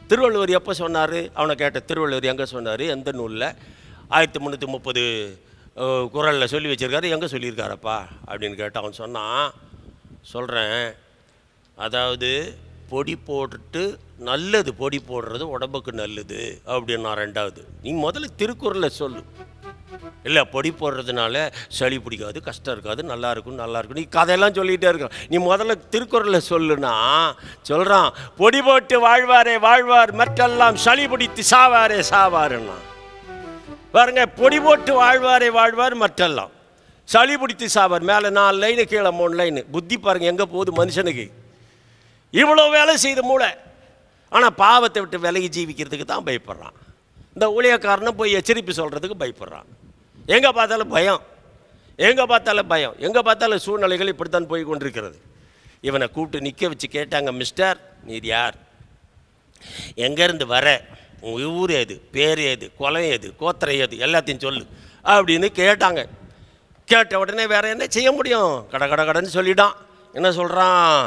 திருவள்ளுவர் எப்போ சொன்னார் அவனை கேட்ட. திருவள்ளுவர் எங்கே சொன்னார், எந்த நூலில், 1330 குறளில் சொல்லி வச்சுருக்காரு, எங்கே சொல்லியிருக்காரப்பா அப்படின்னு கேட்டால் அவன் சொன்னான், சொல்கிறேன், அதாவது பொடி போட்டுட்டு நல்லது, பொடி போடுறது உடம்புக்கு நல்லது அப்படின்னா. ரெண்டாவது, நீ முதல்ல திருக்குறளை சொல்லு. இல்லை பொடி போடுறதுனால சளி பிடிக்காது, கஷ்டம் இருக்காது, நல்லா இருக்கும் நல்லா இருக்கும், நீ கதையெல்லாம் சொல்லிகிட்டே இருக்க, நீ முதல்ல திருக்குறளை சொல்லுனா. சொல்கிறான், பொடி போட்டு வாழ்வாரே வாழ்வார், மற்றெல்லாம் சளி பிடித்து சாவாரே சாவாருன்னா. பாருங்க, பொடி போட்டு வாழ்வாரே வாழ்வார், மற்றெல்லாம் சளி பிடித்து சாவார். மேலே 4 லைனு, கீழே 3 லைனு. புத்தி பாருங்க எங்கே போகுது மனுஷனுக்கு. இவ்வளோ வேலை செய்த மூளை, ஆனால் பாவத்தை விட்டு விலகி ஜீவிக்கிறதுக்கு தான் பயப்படுறான். இந்த ஊழியக்காரனை போய் எச்சரிப்பு சொல்கிறதுக்கு பயப்படுறான். எங்கே பார்த்தாலும் பயம், எங்கே பார்த்தாலும் பயம், எங்கே பார்த்தாலும் சூழ்நிலைகள் இப்படித்தான் போய் கொண்டிருக்கிறது. இவனை கூப்பிட்டு நிற்க வச்சு கேட்டாங்க, மிஸ்டர் நீர் யார், எங்கேருந்து வர, உங்கள் ஊர் ஏது, பேர் ஏது, குலம் ஏது, கோத்திரை ஏது, எல்லாத்தையும் சொல்லு அப்படின்னு கேட்டாங்க. கேட்ட உடனே வேறு என்ன செய்ய முடியும், கடைன்னு சொல்லிட்டான். என்ன சொல்கிறான்,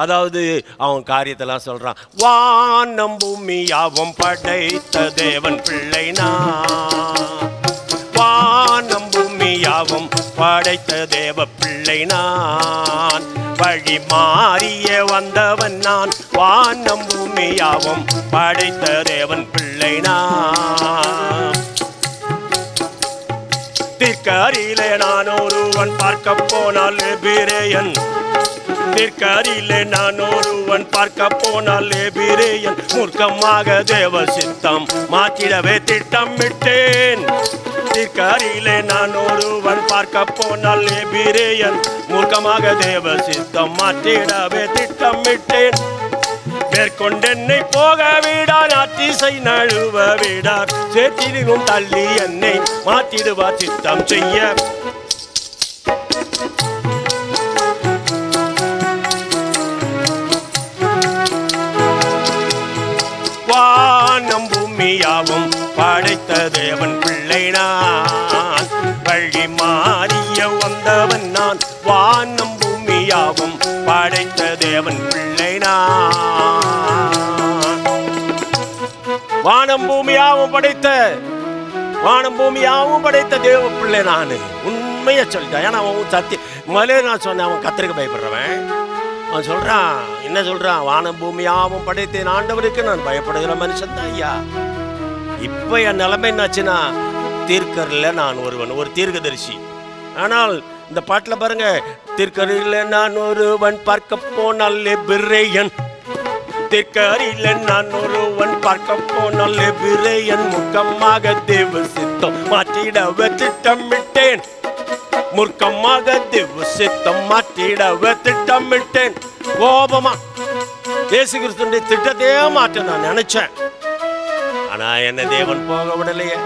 அதாவது அவன் காரியத்தெல்லாம் சொல்கிறான். வானம் பூமி யாவும் படைத்த தேவன் பிள்ளை நான், வானம் பூமி யாவும் படைத்த தேவ பிள்ளை நான், வழி மாறிய வந்தவன் நான், வானம் பூமி யாவும் படைத்த தேவன் பிள்ளை நான். திற்கரியிலே நான் ஒருவன் பார்க்க போனால் எபிரேயன், திற்கரியிலே நான் ஒருவன் பார்க்க போனால் எபிரேயன், மூர்க்கமாக தேவ சித்தம் மாற்றிடவே திட்டமிட்டேன். திற்கரியிலே நான் ஒருவன் பார்க்க போனால் எபிரேயன், மூர்க்கமாக தேவ சித்தம் மாற்றிடவே திட்டமிட்டேன். மேற்கொண்டென்னை போக விடார், ஆற்றிசை நழுவ விடார், சேற்றிலும் தள்ளி என்னை மாற்றிடுவார் சித்தம் செய்ய. வானம் பூமியாவும் படைத்த தேவன் பிள்ளை நான், வழி மாறிய வந்தவன் நான், வானம் பூமியாவும் படைத்த தேவன் பிள்ளை நான். வானம் பூமியாவும் படைத்த, வானம் பூமியாவும் படைத்த தேவ பிள்ளை நான். உண்மையை சொல்லிட்டேன். ஏன்னா அவன் சத்திய முதலே நான் சொன்னேன், அவன் கத்திரிக்க பயப்படுறவன். அவன் சொல்கிறான், என்ன சொல்கிறான், வானம் பூமியாவும் படைத்தேன் ஆண்டவருக்கு நான் பயப்படுகிற மனுஷன் தான் ஐயா. இப்போ என் நிலைமை என்னாச்சுன்னா, தீர்க்கரில் நான் ஒருவன், ஒரு தீர்க்கதரிசி. ஆனால் இந்த பாட்டில் பாருங்க, தீர்க்கரில் நான் ஒருவன் பார்க்க போனால் எபிரேயன், தீர்க்கரில் நான் ஒருவன் பார்க்க போனால் எபிரேயன், மூர்க்கமாக தேவ சித்தம் மாற்றிடவே திட்டமிட்டேன், மூர்க்கமாக தேவ சித்தம் மாற்றிடவே திட்டமிட்டேன். கோபமா இயேசு கிறிஸ்துவின் திட்டத்தையே மாற்ற நான் நினைச்சேன். ஆனா என்ன தேவன் போக விடலையே,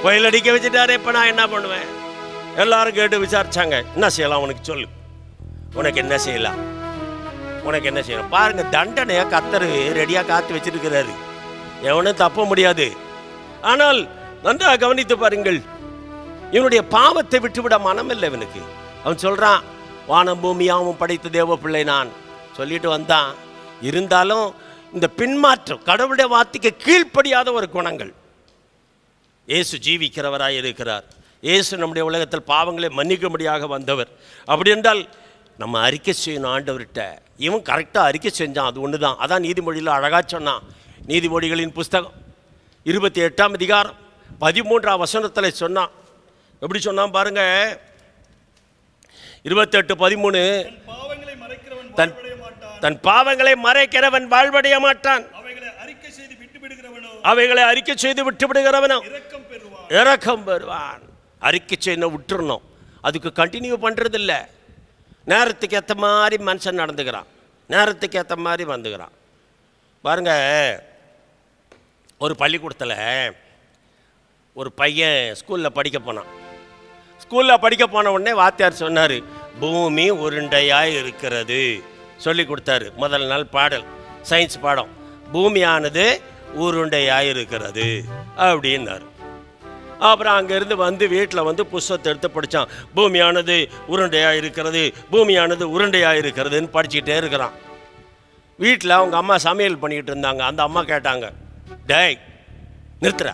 கோயில் அடிக்க வச்சுட்டாரு. இப்ப நான் என்ன பண்ணுவேன்? எல்லாரும் கேட்டு விசாரிச்சாங்க, என்ன செய்யலாம் உனக்கு சொல்லு, உனக்கு என்ன செய்யலாம், உனக்கு என்ன செய்யலாம். பாருங்க, தண்டனையை கர்த்தர் ரெடியாக காத்து வச்சிருக்கிறாரு, எவனும் தப்ப முடியாது. ஆனால் நன்றாக கவனித்து பாருங்கள், இவனுடைய பாவத்தை விட்டுவிட மனம் இல்லை இவனுக்கு. அவன் சொல்றான், வானம் பூமியாவும் படைத்த தேவ பிள்ளை நான் சொல்லிட்டு வந்தான். இருந்தாலும் இந்த பின்மாற்றம், கடவுளுடைய வார்த்தைக்கு கீழ்ப்படியாத ஒரு குணங்கள். இயேசு ஜீவிக்கிறவராய் இருக்கிறார். இயேசு நம்முடைய உலகத்தில் பாவங்களை மன்னிக்கும்படியாக வந்தவர். அப்படி என்றால் நம்ம அறிக்கை செய்யணும் ஆண்டவர்கிட்ட. இவன் கரெக்டாக அறிக்கை செஞ்சான், அது ஒன்று தான். அதான் நீதிமொழியில் அழகாக சொன்னான். நீதிமொழிகளின் புஸ்தகம் 28ஆம் அதிகாரம் 13ஆம் வசனத்தில் சொன்னான். எப்படி சொன்னான் பாருங்க, 28:13, தன் பாவங்களை மறைக்கிறவன் வாழ்வடைய மாட்டான், அவைகளை அறிக்கை செய்து விட்டு விடுகிறவனோ இரக்கம் பெறுவான். அறிக்கை செய்ய விட்டுறணும், அதுக்கு கண்டினியூ பண்ணுறதில்ல. நேரத்துக்கு ஏற்ற மாதிரி மனுஷன் நடந்துக்கிறான், நேரத்துக்கு ஏற்ற மாதிரி வந்துக்கிறான். பாருங்க, ஒரு பள்ளிக்கூடத்தில் ஒரு பையன் ஸ்கூலில் படிக்க போனான். ஸ்கூலில் படிக்க போன உடனே வாத்தியார் சொன்னார், பூமி உருண்டையாய் இருக்கிறது சொல்லி கொடுத்தாரு. முதல் நாள் பாடல், சயின்ஸ் பாடம், பூமியானது உருண்டையாய் இருக்கிறது அப்படின்னாரு. அப்புறம் அங்கேருந்து வந்து வீட்டில் வந்து புஸ்தகத்தை எடுத்து படித்தான். பூமியானது உருண்டையாக இருக்கிறது, பூமியானது உருண்டையாக இருக்கிறதுன்னு படிச்சுக்கிட்டே இருக்கிறான். வீட்டில் அவங்க அம்மா சமையல் பண்ணிக்கிட்டு இருந்தாங்க. அந்த அம்மா கேட்டாங்க, டேய் நிறுத்துறா,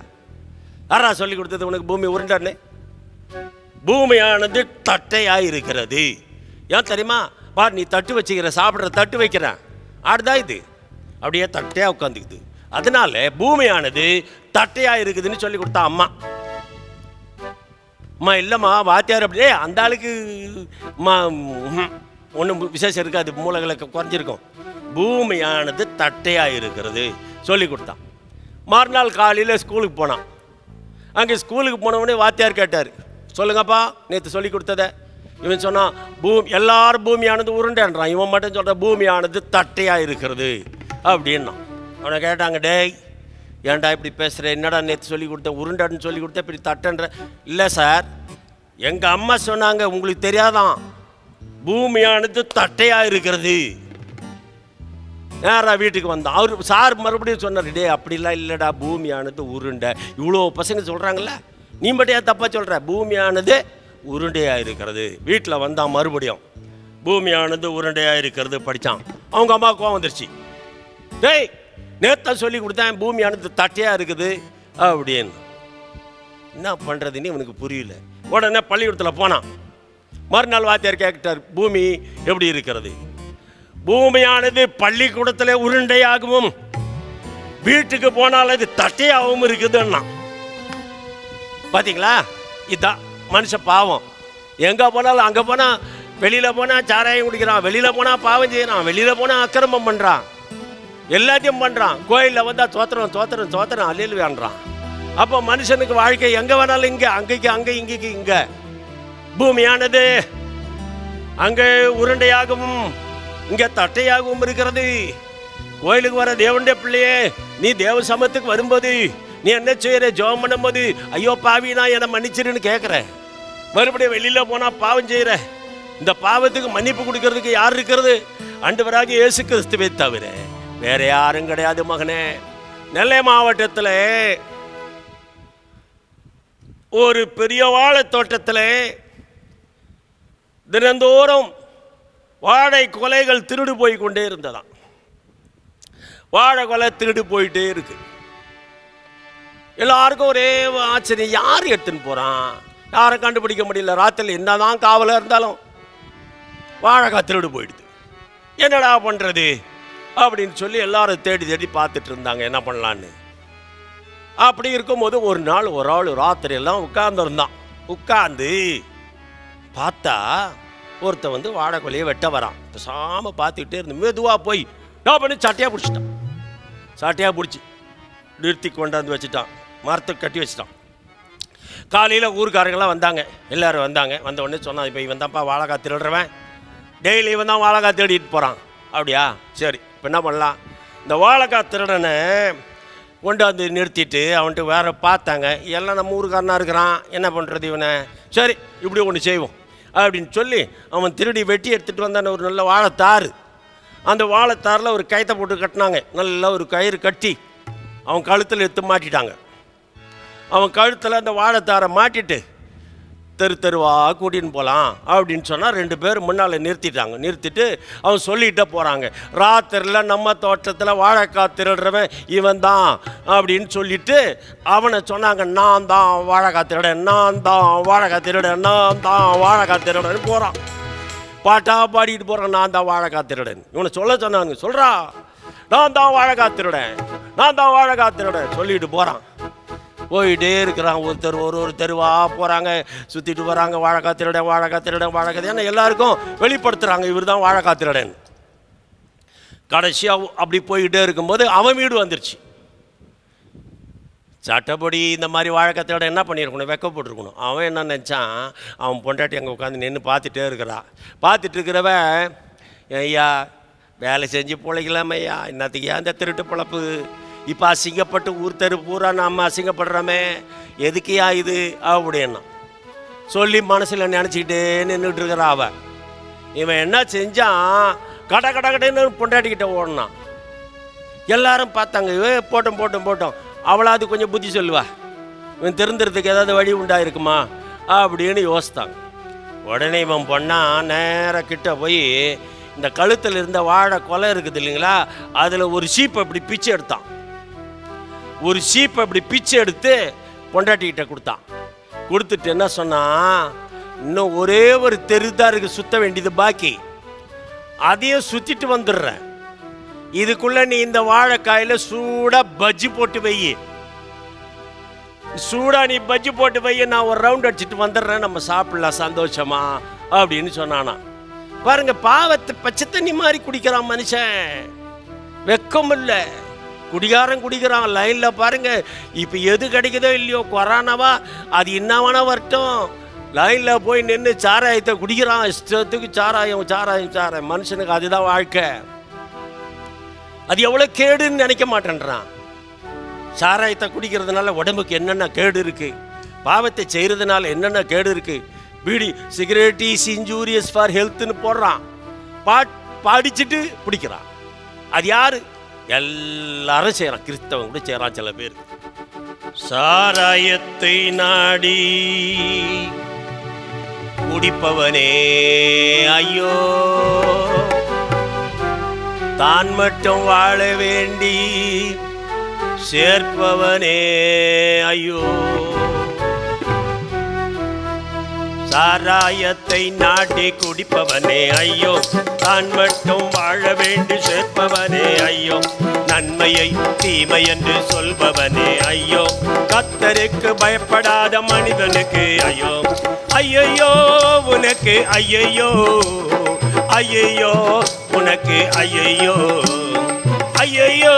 யாரா சொல்லி கொடுத்தது உனக்கு பூமி உருண்டைன்னு? பூமியானது தட்டையாக இருக்கிறது. ஏன் தெரியுமா? பார், நீ தட்டு வச்சுக்கிற, சாப்பிட்ற தட்டு வைக்கிறேன், ஆடுதான் இது அப்படியே தட்டையாக உட்காந்துக்குது. அதனால பூமியானது தட்டையாக இருக்குதுன்னு சொல்லி கொடுத்தா அம்மா. அம்மா இல்லைம்மா வாத்தியார் அப்படியே அந்த ஆளுக்கு ஒன்றும் விசேஷம் இருக்காது, மூளைகளை குறைஞ்சிருக்கும். பூமியானது தட்டையாக இருக்கிறது சொல்லி கொடுத்தான். மறுநாள் காலையில் ஸ்கூலுக்கு போனான். அங்கே ஸ்கூலுக்கு போனவொடனே வாத்தியார் கேட்டார், சொல்லுங்கப்பா நேற்று சொல்லி கொடுத்ததை. இவன் சொன்னான், எல்லாரும் பூமியானது உருண்டைன்றான். இவன் மட்டும் சொல்கிற பூமியானது தட்டையாக இருக்கிறது அப்படின்னா. அவனை கேட்டாங்க, டேய் ஏன்டா இப்படி பேசுகிற, என்னடா நேற்று சொல்லி கொடுத்தேன் உருண்டைன்னு சொல்லி கொடுத்தேன், இப்படி தட்டுன்ற. இல்லை சார், எங்கள் அம்மா சொன்னாங்க, உங்களுக்கு தெரியாதான், பூமியானது தட்டையாக இருக்கிறது. நேரா வீட்டுக்கு வந்தான். அவர் சார் மறுபடியும் சொன்னார், டே அப்படிலாம் இல்லைடா, பூமியானது உருண்டை. இவ்வளோ பசங்க சொல்கிறாங்கல்ல, நீ மட்டும் ஏன் தப்பாக சொல்கிற, பூமியானது உருண்டையாக இருக்கிறது. வீட்டில் வந்தான் மறுபடியும், பூமியானது உருண்டையாக இருக்கிறது படித்தான். அவங்க அம்மா கோவம் வந்துருச்சு, டேய் நேற்று சொல்லி கொடுத்தேன் பூமியானது தட்டையாக இருக்குது அப்படின்னு. என்ன பண்ணுறதுன்னு இவனுக்கு புரியல. உடனே பள்ளிக்கூடத்தில் போனான். மறுநாள் வாத்தியார் கேட்டார், பூமி எப்படி இருக்கிறது? பூமியானது பள்ளிக்கூடத்தில் உருண்டையாகவும் வீட்டுக்கு போனால் அது தட்டையாகவும் இருக்குதுன்னா. பார்த்தீங்களா, இதுதான் மனுஷ பாவம். எங்கே போனாலும், அங்கே போனால் வெளியில் போனால் சாராயம் குடிக்கிறான், வெளியில் போனால் பாவம் செய்கிறான், வெளியில் போனால் அக்கிரமம் பண்ணுறான், எல்லாத்தையும் பண்ணுறான். கோயிலில் வந்தால் தோத்திரம் தோத்திரம் தோத்திரம் அல்லில் வேண்டான். அப்போ மனுஷனுக்கு வாழ்க்கை எங்கே வேணாலும் இங்கே, அங்கேக்கு அங்கே, இங்கேக்கு இங்கே. பூமியானது அங்கே உருண்டையாகவும் இங்கே தட்டையாகவும் இருக்கிறது. கோயிலுக்கு வர தேவனுடைய பிள்ளையே, நீ தேவ சமத்துக்கு வரும்போது நீ என்ன செய்யற, ஜெபம் பண்ணும்போது ஐயோ பாவி நான் என்னை மன்னிச்சிருன்னு கேட்குற. மறுபடியும் வெளியில் போனால் பாவம் செய்கிற. இந்த பாவத்துக்கு மன்னிப்பு கொடுக்கறதுக்கு யார் இருக்கிறது? ஆண்டவராகிய இயேசு கிறிஸ்துவை தவிர வேற யாரும் கிடையாது மகனே. நெல்லை மாவட்டத்தில் ஒரு பெரிய வாழை தோட்டத்தில் தினந்தோறும் வாழை கொலைகள் திருடு போய் கொண்டே இருந்ததாம். வாழை கொலை திருடு போயிட்டே இருக்கு. எல்லாருக்கும் ஒரே ஆச்சரியம், யார் எடுத்துன்னு போகிறான், யாரை கண்டுபிடிக்க முடியல. ராத்திரில் என்னதான் காவலாக இருந்தாலும் வாழைக்காய் திருடு போயிடுது. என்னடா பண்ணுறது அப்படின்னு சொல்லி எல்லாரும் தேடி தேடி பார்த்துட்டு இருந்தாங்க என்ன பண்ணலான்னு. அப்படி இருக்கும்போது ஒரு நாள் ஒரு ஆள் ராத்திரியெல்லாம் உட்கார்ந்துருந்தான். உட்கார்ந்து பார்த்தா ஒருத்த வந்து வாழை கொலையை வெட்ட வரான். பேசாம பார்த்துக்கிட்டே இருந்து மெதுவாக போய் நான் பண்ணி சட்டையாக பிடிச்சிட்டான். சட்டையாக பிடிச்சி நிறுத்தி கொண்டாந்து வச்சுட்டான், மரத்துக்கு கட்டி வச்சுட்டான். காலையில் ஊருக்காரங்களாம் வந்தாங்க, எல்லோரும் வந்தாங்க. வந்த உடனே சொன்னான், இப்போ இவன் தான்ப்பா வாழைக்காய் திருடுறவன், டெய்லி இவன் தான் வாழைக்காய் தேடிட்டு போகிறான். அப்படியா, சரி இப்போ என்ன பண்ணலாம், இந்த வாழைக்காய் திருடனை கொண்டாந்து நிறுத்திட்டு அவன்கிட்ட வேற பார்த்தாங்க. எல்லாம் நம்ம ஊருக்காரனாக இருக்கிறான், என்ன பண்ணுறது இவனை, சரி இப்படி ஒன்று செய்வோம் அப்படின்னு சொல்லி அவன் திருடி வெட்டி எடுத்துகிட்டு வந்தான ஒரு நல்ல வாழைத்தாறு. அந்த வாழைத்தாரில் ஒரு கயித்தை போட்டு கட்டினாங்க. நல்லா ஒரு கயிறு கட்டி அவன் கழுத்தில் எடுத்து மாட்டிட்டாங்க. அவன் கழுத்தில் அந்த வாழைத்தாரை மாட்டிட்டு தெரு தெருவாக கூட்டின்னு போகலாம் அப்படின்னு சொன்னால் 2 பேர் முன்னால் நிறுத்திட்டாங்க. நிறுத்திட்டு அவன் சொல்லிகிட்டே போகிறாங்க, ராத்திரியில் நம்ம தோட்டத்தில் வாழைக்காய் திருடுறவன் இவன் தான் அப்படின்னு சொல்லிட்டு அவனை சொன்னாங்க, நான் தான் வாழைக்காய் திருடன், நான் தான் வாழைக்காய் திருடன், நான் தான் வாழைக்காய் திருடன்னு போகிறான். பாட்டா பாடிட்டு போகிறான், நான் தான் வாழைக்காய் திருடன். இவனை சொல்ல சொன்னாங்க, சொல்கிறா நான் தான் வாழைக்காய் திருடன், நான் தான் வாழைக்காய் திருடன் சொல்லிட்டு போகிறான். போயிட்டே இருக்கிறான். ஒரு தெருவாக போகிறாங்க, சுற்றிட்டு வராங்க, வாழைக்காய் திருடன் வாழைக்காய் திருடன் வாழைக்காய். ஏன்னா எல்லாருக்கும் வெளிப்படுத்துகிறாங்க இவர் தான் வாழைக்காய் திருடன். கடைசியாக அப்படி போய்கிட்டே இருக்கும்போது அவன் வீடு வந்துருச்சு. சட்டப்படி இந்த மாதிரி வாழைக்காய் திருடன் என்ன பண்ணியிருக்கணும், வெக்கப்பட்டிருக்கணும். அவன் என்ன நினச்சான், அவன் பொண்டாட்டி அங்கே உட்காந்து நின்று பார்த்துட்டே இருக்கிறான். பார்த்துட்டு இருக்கிறவன், ஐயா வேலை செஞ்சு பிழைக்கலாம் ஐயா, என்னத்துக்கு ஏன் இந்த திருட்டு பிழப்பு, இப்போ அசிங்கப்பட்டு ஊர் தெரு பூரா நம்ம அசிங்கப்படுறோமே, எதுக்கியா இது அப்படின்னா சொல்லி மனசில் நினச்சிக்கிட்டே நின்றுட்டு இருக்கிறா அவன். இவன் என்ன செஞ்சான், கடை கடை கடைன்னு பொண்டாட்டிக்கிட்ட ஓடினான். எல்லாரும் பார்த்தாங்க, போட்டோம் போட்டோம் போட்டோம், அவளாவது கொஞ்சம் புத்தி சொல்லுவா, இவன் திருந்துறதுக்கு ஏதாவது வழி உண்டாயிருக்குமா அப்படின்னு யோசித்தாங்க. உடனே இவன் பொண்ணான் நேராக கிட்ட போய் இந்த கழுத்தில் இருந்த வாழை கொலை இருக்குது இல்லைங்களா, அதில் ஒரு சீப்பை இப்படி பிச்சை எடுத்தான். ஒரு சீப்பை இப்படி பிச்சை எடுத்து பொண்டாட்டிக்கிட்ட கொடுத்தான். கொடுத்துட்டு என்ன சொன்னான், இன்னும் ஒரே ஒரு தெருதான் இருக்கு சுத்த வேண்டியது பாக்கி, அதையும் சுற்றிட்டு வந்துடுறேன், இதுக்குள்ள நீ இந்த வாழைக்காயில் சூடா பஜ்ஜி போட்டு வை, சூடா நீ பஜ்ஜி போட்டு வை, நான் ஒரு ரவுண்ட் அடிச்சுட்டு வந்துடுறேன், நம்ம சாப்பிடலாம் சந்தோஷமா அப்படின்னு சொன்னானா. பாருங்க, பாவத்தை பச்சை தண்ணி மாதிரி குடிக்கிறான் மனுஷன், வெக்கம் இல்லை, குடிகாரன் குடிக்கிறான் லைனில் பாருங்க. இப்போ எது கிடைக்குதோ இல்லையோ, கொரோனாவா அது என்னவானா வரட்டும், லைனில் போய் நின்று சாராயத்தை குடிக்கிறான். இஷ்டத்துக்கு சாராயம். மனுஷனுக்கு அதுதான் வாழ்க்கை. அது எவ்வளோ கேடுன்னு நினைக்க மாட்டேன்றான். சாராயத்தை குடிக்கிறதுனால உடம்புக்கு என்னென்ன கேடு இருக்கு, பாவத்தை செய்கிறதுனால என்னென்ன கேடு இருக்கு. Beedi cigarette is injurious for ஹெல்த்னு போடுறான். பாடிச்சுட்டு பிடிக்கிறான். அது யாரு? எல்லாரும் செய்கிறான். கிறிஸ்தவன் கூட செய்கிறான் சில பேர். சாராயத்தை நாடி குடிப்பவனே ஐயோ, தான் மட்டும் வாழ வேண்டி சேர்ப்பவனே ஐயோ. சாராயத்தை நாடி குடிப்பவனே ஐயோ, தான் மட்டும் வாழ வேண்டி சேர்ப்பவனே ஐயோ. நன்மையை தீமை என்று சொல்பவனே ஐயோ, கர்த்தருக்கு பயப்படாத மனிதனுக்கு ஐயோ. ஐயையோ உனக்கு ஐயையோ, ஐயையோ உனக்கு ஐயையோ, ஐயையோ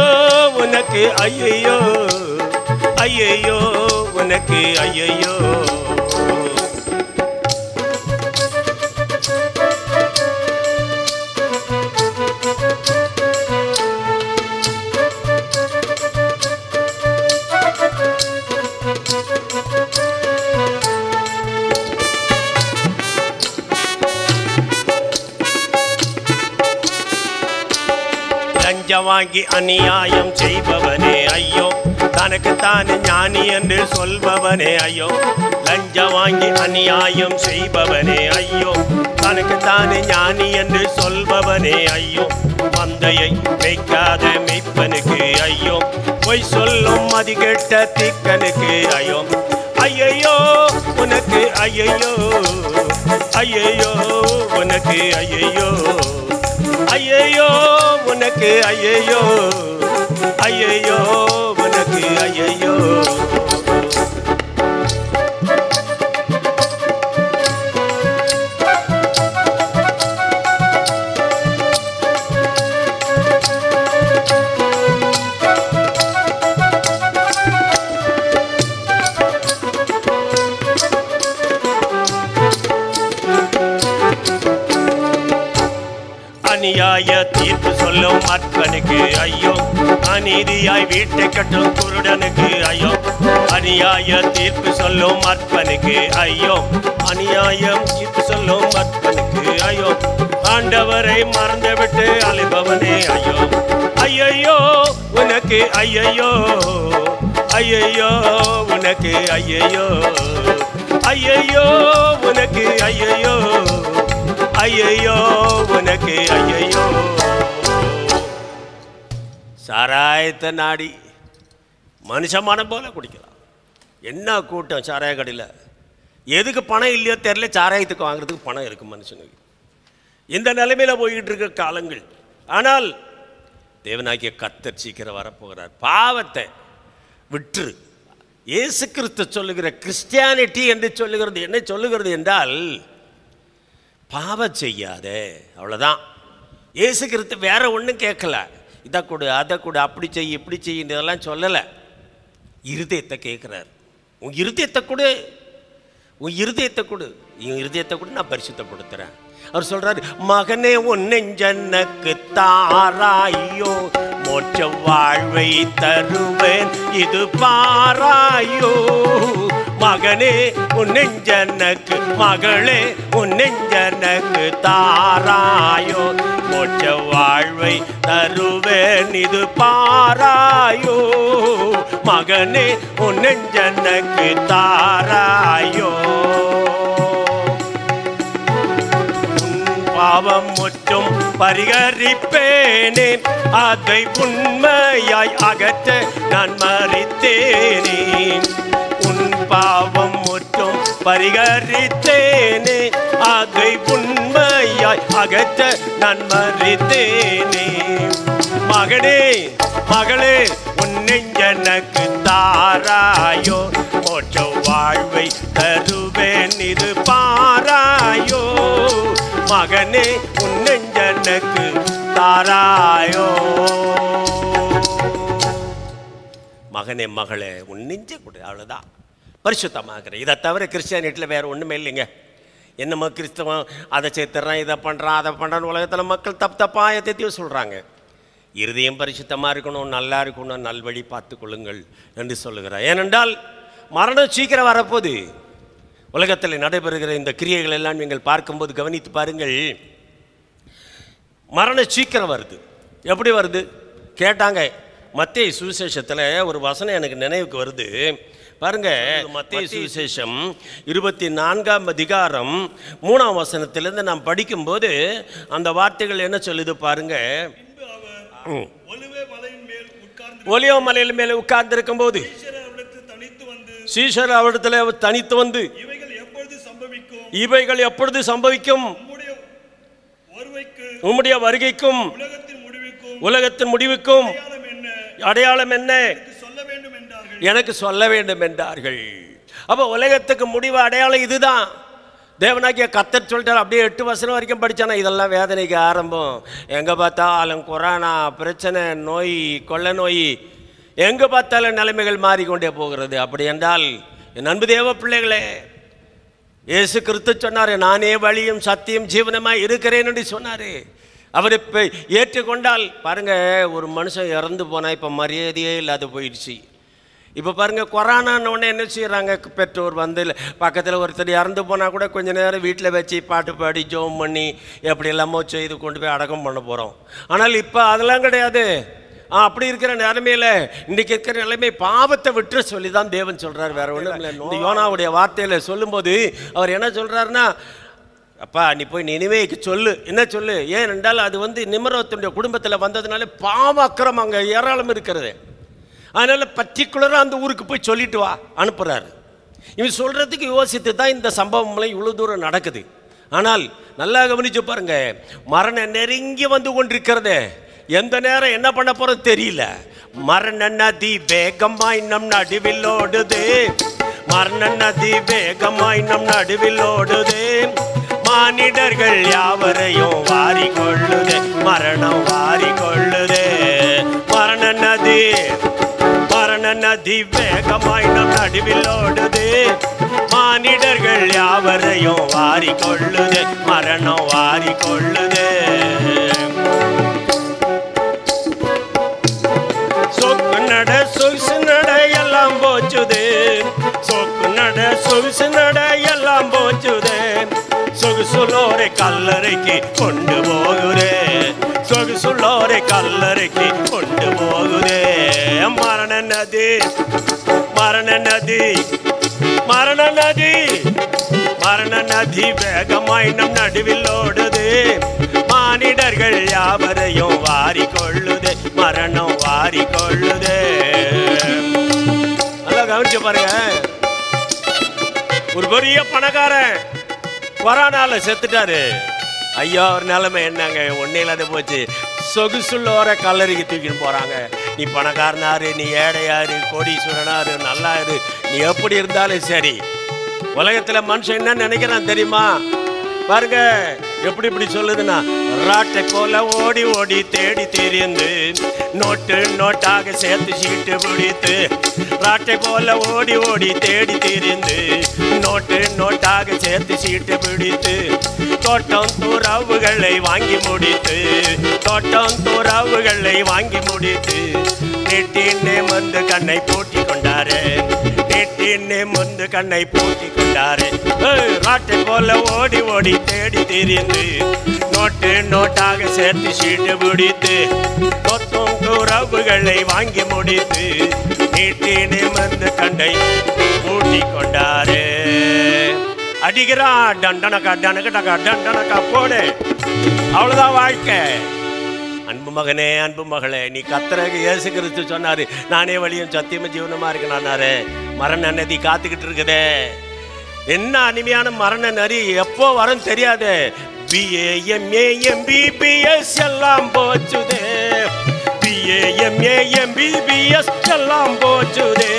உனக்கு ஐயையோ, ஐயையோ உனக்கு ஐயையோ. வாங்கி அநியாயம் செய்பவனே ஐயோ, தனக்குத்தானே ஞானி என்று சொல்பவனே ஐயோ. லஞ்சம் வாங்கி அநியாயம் செய்பவனே ஐயோ, தனக்குத்தானே ஞானி என்று சொல்பவனே ஐயோ. மந்தையை மேய்க்காத மெய்ப்பனுக்கு ஐயோ, பொய் சொல்லும் மதிகெட்ட தீக்கனுக்கு ஐயோ. ஐயையோ உனக்கு ஐயையோ, ஐயையோ உனக்கு ஐயையோ, ஐயையோ உனக்கு ஐயையோ, ஐயையோ உனக்கு ஐயையோ. அநியாய தீர்ப்பு சொல்லும் அற்பனுக்கு ஐயோ, அநீதியாய் வீட்டை கட்டும் குருடனுக்கு ஐயோ. அநியாய தீர்ப்பு சொல்லும் அற்பனுக்கு ஐயோ, அநியாயம் தீர்ப்பு சொல்லும் அற்பனுக்கு ஐயோ. ஆண்டவரை மறந்துவிட்டு அலைபவனே ஐயோ. ஐயையோ உனக்கு ஐயையோ, ஐயையோ உனக்கு ஐயையோ, ஐயையோ உனக்கு ஐயையோ, ஐயையோ உனக்கு ஐயையோ. சாராயத்தை நாடி மனுஷமான போல குடிக்கலாம். என்ன கூட்டம் சாராய கடையில். எதுக்கு பணம் இல்லையோ தெரியல, சாராயத்துக்கு வாங்குறதுக்கு பணம் இருக்கு மனுஷனுக்கு. இந்த நிலைமையில் போய்கிட்டு இருக்க காலங்கள். ஆனால் தேவனாகிய கர்த்தர் சீக்கிரம் வரப்போகிறார். பாவத்தை விற்று இயேசு கிறிஸ்து சொல்லுகிற கிறிஸ்டியானிட்டி என்று சொல்லுகிறது என்ன சொல்லுகிறது என்றால், பாவம் செய்யாதே, அவ்வளோதான். இயேசு கிறிஸ்து வேற ஒன்றும் கேட்கல. இதை கொடு அதை கொடு, அப்படி செய் இப்படி செய்யலாம் சொல்லலை. இருதயத்தை கேட்குறார். உன் இருதயத்தை கொடு, உன் இருதயத்தை கொடு, உன் இருதயத்தை கொடு, நான் பரிசுத்தப்படுத்துகிறேன். அவர் சொல்றாரு, மகனே உன் நெஞ்சனுக்கு தாராயோ, மோட்ச வாழ்வை தருவேன் இது பாராயோ. மகனே உன் நெஞ்சனுக்கு, மகளே உன் நெஞ்சனுக்கு தாராயோ, மோட்ச வாழ்வை தருவேன் இது பாராயோ. மகனே உன் நெஞ்சனுக்கு தாராயோ. பாவம் முற்றும் பரிகரிப்பேனே, அதை உண்மையாய் அகற்ற நான் மரித்தேனே. உன் பாவம் முற்றும் பரிகரித்தேனே, அதை உண்மையாய் அகற்ற நான் மரித்தேனே. மகனே மகளே உன் நெஞ்சனுக்கு தாராயோ, மோட்ச வாழ்வை தருவேன் இது பாராயோ. மகனே உன் நெஞ்சனுக்கு தாராயோ. மகனே மகளே உன் நெஞ்சை கொடு, அவ்வளோதான் பரிசுத்தமாகிறேன். இதை தவிர கிறிஸ்டியானிட்டியில் வேறு ஒன்றுமே இல்லைங்க. என்னமோ கிறிஸ்தவம் அதை சேர்த்துறான், இதை பண்ணுறான், அதை பண்ணுறான்னு உலகத்தில் மக்கள் தப்பாக எத்தையும் சொல்கிறாங்க. இருதயம் பரிசுத்தமாக இருக்கணும், நல்லா இருக்கணும், நல்வழி பார்த்து கொள்ளுங்கள் என்று சொல்லுகிறார். ஏனென்றால் மரணம் சீக்கிரம் வரப்போகுது. உலகத்தில் நடைபெறுகிற இந்த கிரியைகள் எல்லாம் நீங்கள் பார்க்கும்போது கவனித்து பாருங்கள். மரணம் சீக்கிரம் வருது. எப்படி வருது கேட்டாங்க. மத்தேயு சுவிசேஷத்தில் ஒரு வசனம் எனக்கு நினைவுக்கு வருது பாருங்க. மத்தேயு சுவிசேஷம் 24ஆம் அதிகாரம் 3ஆம் வசனத்திலிருந்து நாம் படிக்கும்போது அந்த வார்த்தைகள் என்ன சொல்லுது பாருங்க. ஒலிவ மலையின் மேல் உட்கார்ந்து இருக்கும் போது சீஷர் அவரிடத்தில் தனித்து வந்து இவைகள் எப்பொழுது சம்பவிக்கும், உம்முடைய வருகைக்கும் உலகத்தின் முடிவுக்கும் அடையாளம் என்ன, எனக்கு சொல்ல வேண்டும் என்றார்கள். அப்போ உலகத்துக்கு முடிவு அடையாளம் இதுதான். தேவனாகிய கர்த்தர் சொல்லிட்டார். அப்படியே 8 வசனம் வரைக்கும் படித்தானா இதெல்லாம் வேதனைக்கு ஆரம்பம். எங்கே பார்த்தாலும் கொரோனா பிரச்சனை, நோய், கொள்ளை நோய், எங்கே பார்த்தாலும் நிலைமைகள் மாறிக்கொண்டே போகிறது. அப்படி என்றால் என் அன்பு தேவ பிள்ளைகளே, இயேசு கிறிஸ்து சொன்னார், நானே வழியும் சத்தியம் ஜீவனமாய் இருக்கிறேன் என்று சொன்னார். அவர் இப்போ ஏற்றுக்கொண்டால் பாருங்க, ஒரு மனுஷன் இறந்து போனால் இப்போ மரியாதையே இல்லாத போயிடுச்சு. இப்போ பாருங்கள், கொரோனான்னு என்ன செய்கிறாங்க, பெற்றோர் வந்து பக்கத்தில் ஒருத்தர் இறந்து போனால் கூட கொஞ்சம் நேரம் வீட்டில் வச்சு பாட்டு பாடி ஜோம் பண்ணி எப்படி எல்லாமோ செய்து கொண்டு போய் அடக்கம் பண்ண போகிறோம். ஆனால் இப்போ அதெல்லாம் கிடையாது. அப்படி இருக்கிற நிலைமையில் இன்றைக்கி இருக்கிற நிலைமை பாவத்தை விட்டு சொல்லி தான் தேவன் சொல்கிறார். வேறு ஒன்றும் இல்லை. இந்த யோனாவுடைய வார்த்தையில் சொல்லும்போது அவர் என்ன சொல்கிறாருன்னா, அப்பா நீ போய் நினிவேக்கு சொல்லு. என்ன சொல்லு? ஏனென்றால் அது வந்து நிம்ரோத்துடைய குடும்பத்தில் வந்ததுனால பாவ அக்கிரமம் அங்கே ஏராளம் இருக்கிறது. அதனால் பர்டிகுலராக அந்த ஊருக்கு போய் சொல்லிட்டு வா அனுப்புகிறாரு. இவன் சொல்கிறதுக்கு யோசித்து தான் இந்த சம்பவம்லாம் இவ்வளோ தூரம் நடக்குது. ஆனால் நல்லா கவனிச்சு பாருங்க, மரணம் நெருங்கி வந்து கொண்டிருக்கிறது. எந்த நேரம் என்ன பண்ண போகிறது தெரியல. மரண நதி வேகமாய் நம் நடுவில் ஓடுது, மரண நதி வேகமாய் நம் நடுவில் ஓடுது, மானிடர்கள் யாவரையும் வாரி கொள்ளுது, மரணம் வாரி கொள்ளுது. மரண நதி வேகமாய் நம் நடுவில் ஓடுது, மானிடர்கள் யாவரையும் வாரி கொள்ளுது, மரணம் வாரி கொள்ளுது. சொக்கு நட சொகுசு நட எல்லாம் போச்சுது, சொக்கு நட சொகுசு நட எல்லாம் போச்சுது, சொகுசுள்ளோரை கல்லறைக்கு கொண்டு போகுதே, சொகுசுள்ளோரை கல்லறைக்கு கொண்டு போகுதே. மரண நதி மரண நதி மரண நதி மரண நதி வேகமாய் நம் நடுவில் ஓடுது, மானிடர்கள் யாவரையும் வாரி கொள்ளுது, மரணம் வாரி கொள்ளுது. நல்லா கவனிச்சு பாருங்க. ஒரு பெரிய பணக்காரன் கொரோனால செத்துட்டாரு. ஐயா ஒரு நிலைமை என்னங்க, ஒன்னே இல்லாத போச்சு. சொகுசுள்ளோர கல்லறைக்கு தூக்கின்னு போறாங்க. நீ பணக்காரனாரு, நீ ஏழையாரு, கோடீஸ்வரனாரு, நல்லாரு, நீ எப்படி இருந்தாலும் சரி. உலகத்துல மனுஷன் என்ன நினைக்கிறான் தெரியுமா? பாருங்க எப்படி இப்படி சொல்லுதுன்னா, ராட்டை போல ஓடி ஓடி தேடி திரிந்து நோட்டு நோட்டாக சேர்த்து சீட்டு பிடித்து, ராட்டை போல ஓடி ஓடி தேடி திரிந்து நோட்டு நோட்டாக சேர்த்து சீட்டு பிடித்து, தோட்டம் துறவுகளை வாங்கி முடித்து, தோட்டம் துறவுகளை வாங்கி முடித்து, நெட்டின்னே மந்து கண்ணை பூட்டி கொண்டாரு, நெட்டின்னே மந்து கண்ணை பூட்டி கொண்டாரு. ராட்டை போல ஓடி ஓடி தேடி திரிந்து நோட்டு நோட்டாக சேர்த்து சீட்டு பிடித்து, தோட்டம் துறவுகளை வாங்கி முடித்து, நெட்டின்னே மந்து கண்ணை பூட்டி கொண்டாரு. அடிக்கிறா டண்டனக்கா டனக்கா டண்டனக்கா போடு, அவ்வளவுதான் வாழ்க்கை. அன்பு மகனே அன்பு மகளே, நீ கர்த்தராகிய இயேசு கிறிஸ்து சொன்னாரு, நானே வழியும் சத்தியமும் ஜீவனுமா இருக்கேன்னாரு. மரண நதி காத்துக்கிட்டு இருக்குதே. என்ன அருமையான மரண நதி, எப்போ வரும் தெரியாது. BAMAMBBS எல்லாம் போச்சுதே, BAMAMBBS எல்லாம் போச்சுதே,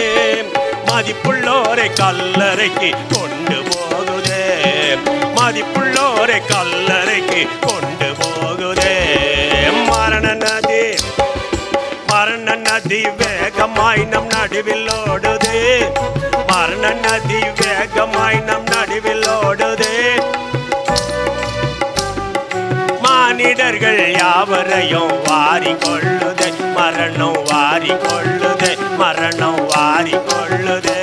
மதிப்புள்ளோரை கல்லறைக்கு கொண்டு போகுதே, மதிப்புள்ளோரை கல்லறைக்கு கொண்டு போகுதே. மரண நதி நதி வேகமாய் நம் நடுவில் ஓடுதே, மரண நதி வேகமாய் நம் நடுவில் ஓடுதே. மானிடர்கள் யாவரையும் வாரி கொள்ளுதே, மரணம் வாரி கொள்ளுதே, மரணம் வாரி கொள்ளுதே.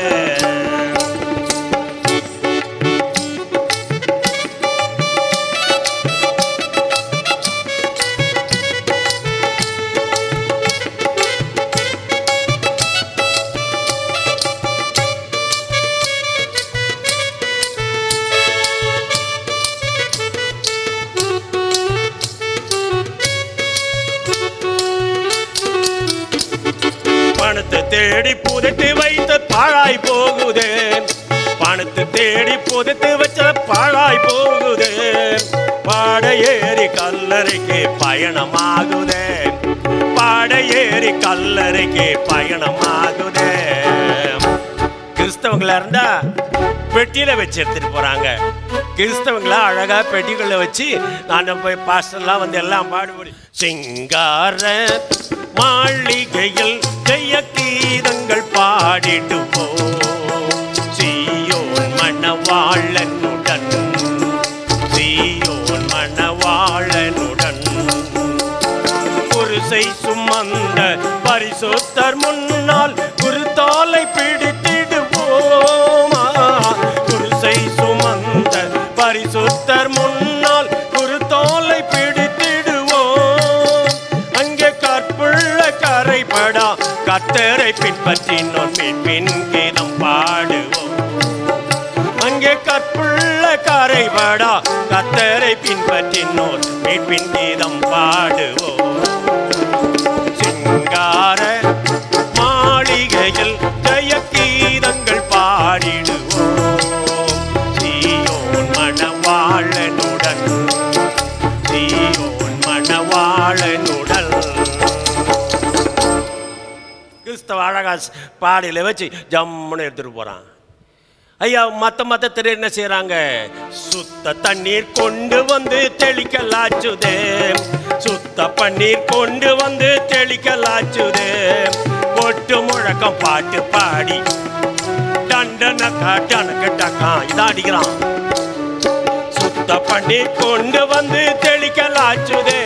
பணத்தை தேடி புதைத்து வைத்த பாழாய் போகுதே, பணத்தை தேடி புதைத்து வச்ச பாழாய் போகுதே. பாட ஏறி கல்லறைக்கு பயணமாகுதே, பாட ஏறி கல்லறைக்கு பயணமாகுதே. கிறிஸ்தவங்களா இருந்தா பெட்டியில வச்சு எடுத்துட்டு போறாங்க. கிறிஸ்தவங்களா அழகா பெட்டிகளை வச்சு நான் போய் பாஸ்டர்லாம் வந்து எல்லாம் பாடுபடி சிங்கார மாளிகையில் ஜெய கீதங்கள் பாடிடுவோம், சீயோன் மணவாளனுடன், சீயோன் மணவாளனுடன். குருசை சுமந்த பரிசுத்தர் முன்னால் குருத்தாலை பிடித்திடுவோமா, குருசை சுமந்த பரிசுத்தர் முன்னால் குருத்தாலை பிடித்திடுவோம். அங்கே கற்புள்ள கரைபடா கர்த்தரை பின்பற்றினோம் மீட்பின் கீதம் பாடுவோம், அங்கே கற்புள்ள கரைபடா கர்த்தரை பின்பற்றினோம் மீட்பின் கீதம் பாடுவோம். சிங்கார மாளிகையில் ஜெய கீதங்கள் பாடிடுவோம், சீயோன் மணவாளனுடன், சீயோன் மணவாளனுடன். கிறிஸ்தவ அழகா பாடியில வச்சு ஜம்முன்னு எடுத்துட்டு போறான். ஐயா மத்த மத்தத்தில் என்ன செய்யறாங்க, சுத்த தண்ணீர் கொண்டு வந்து தெளிக்கலாச்சுதே, சுத்த பன்னீர் கொண்டு வந்து தெளிக்கலாச்சுதே. கொட்டு முழக்கம் பாட்டு பாடி டண்டனக்கா டனக்கு டக்கா இதான் அடிக்கிறான். சுத்த பன்னீர் கொண்டு வந்து தெளிக்கலாச்சுதே,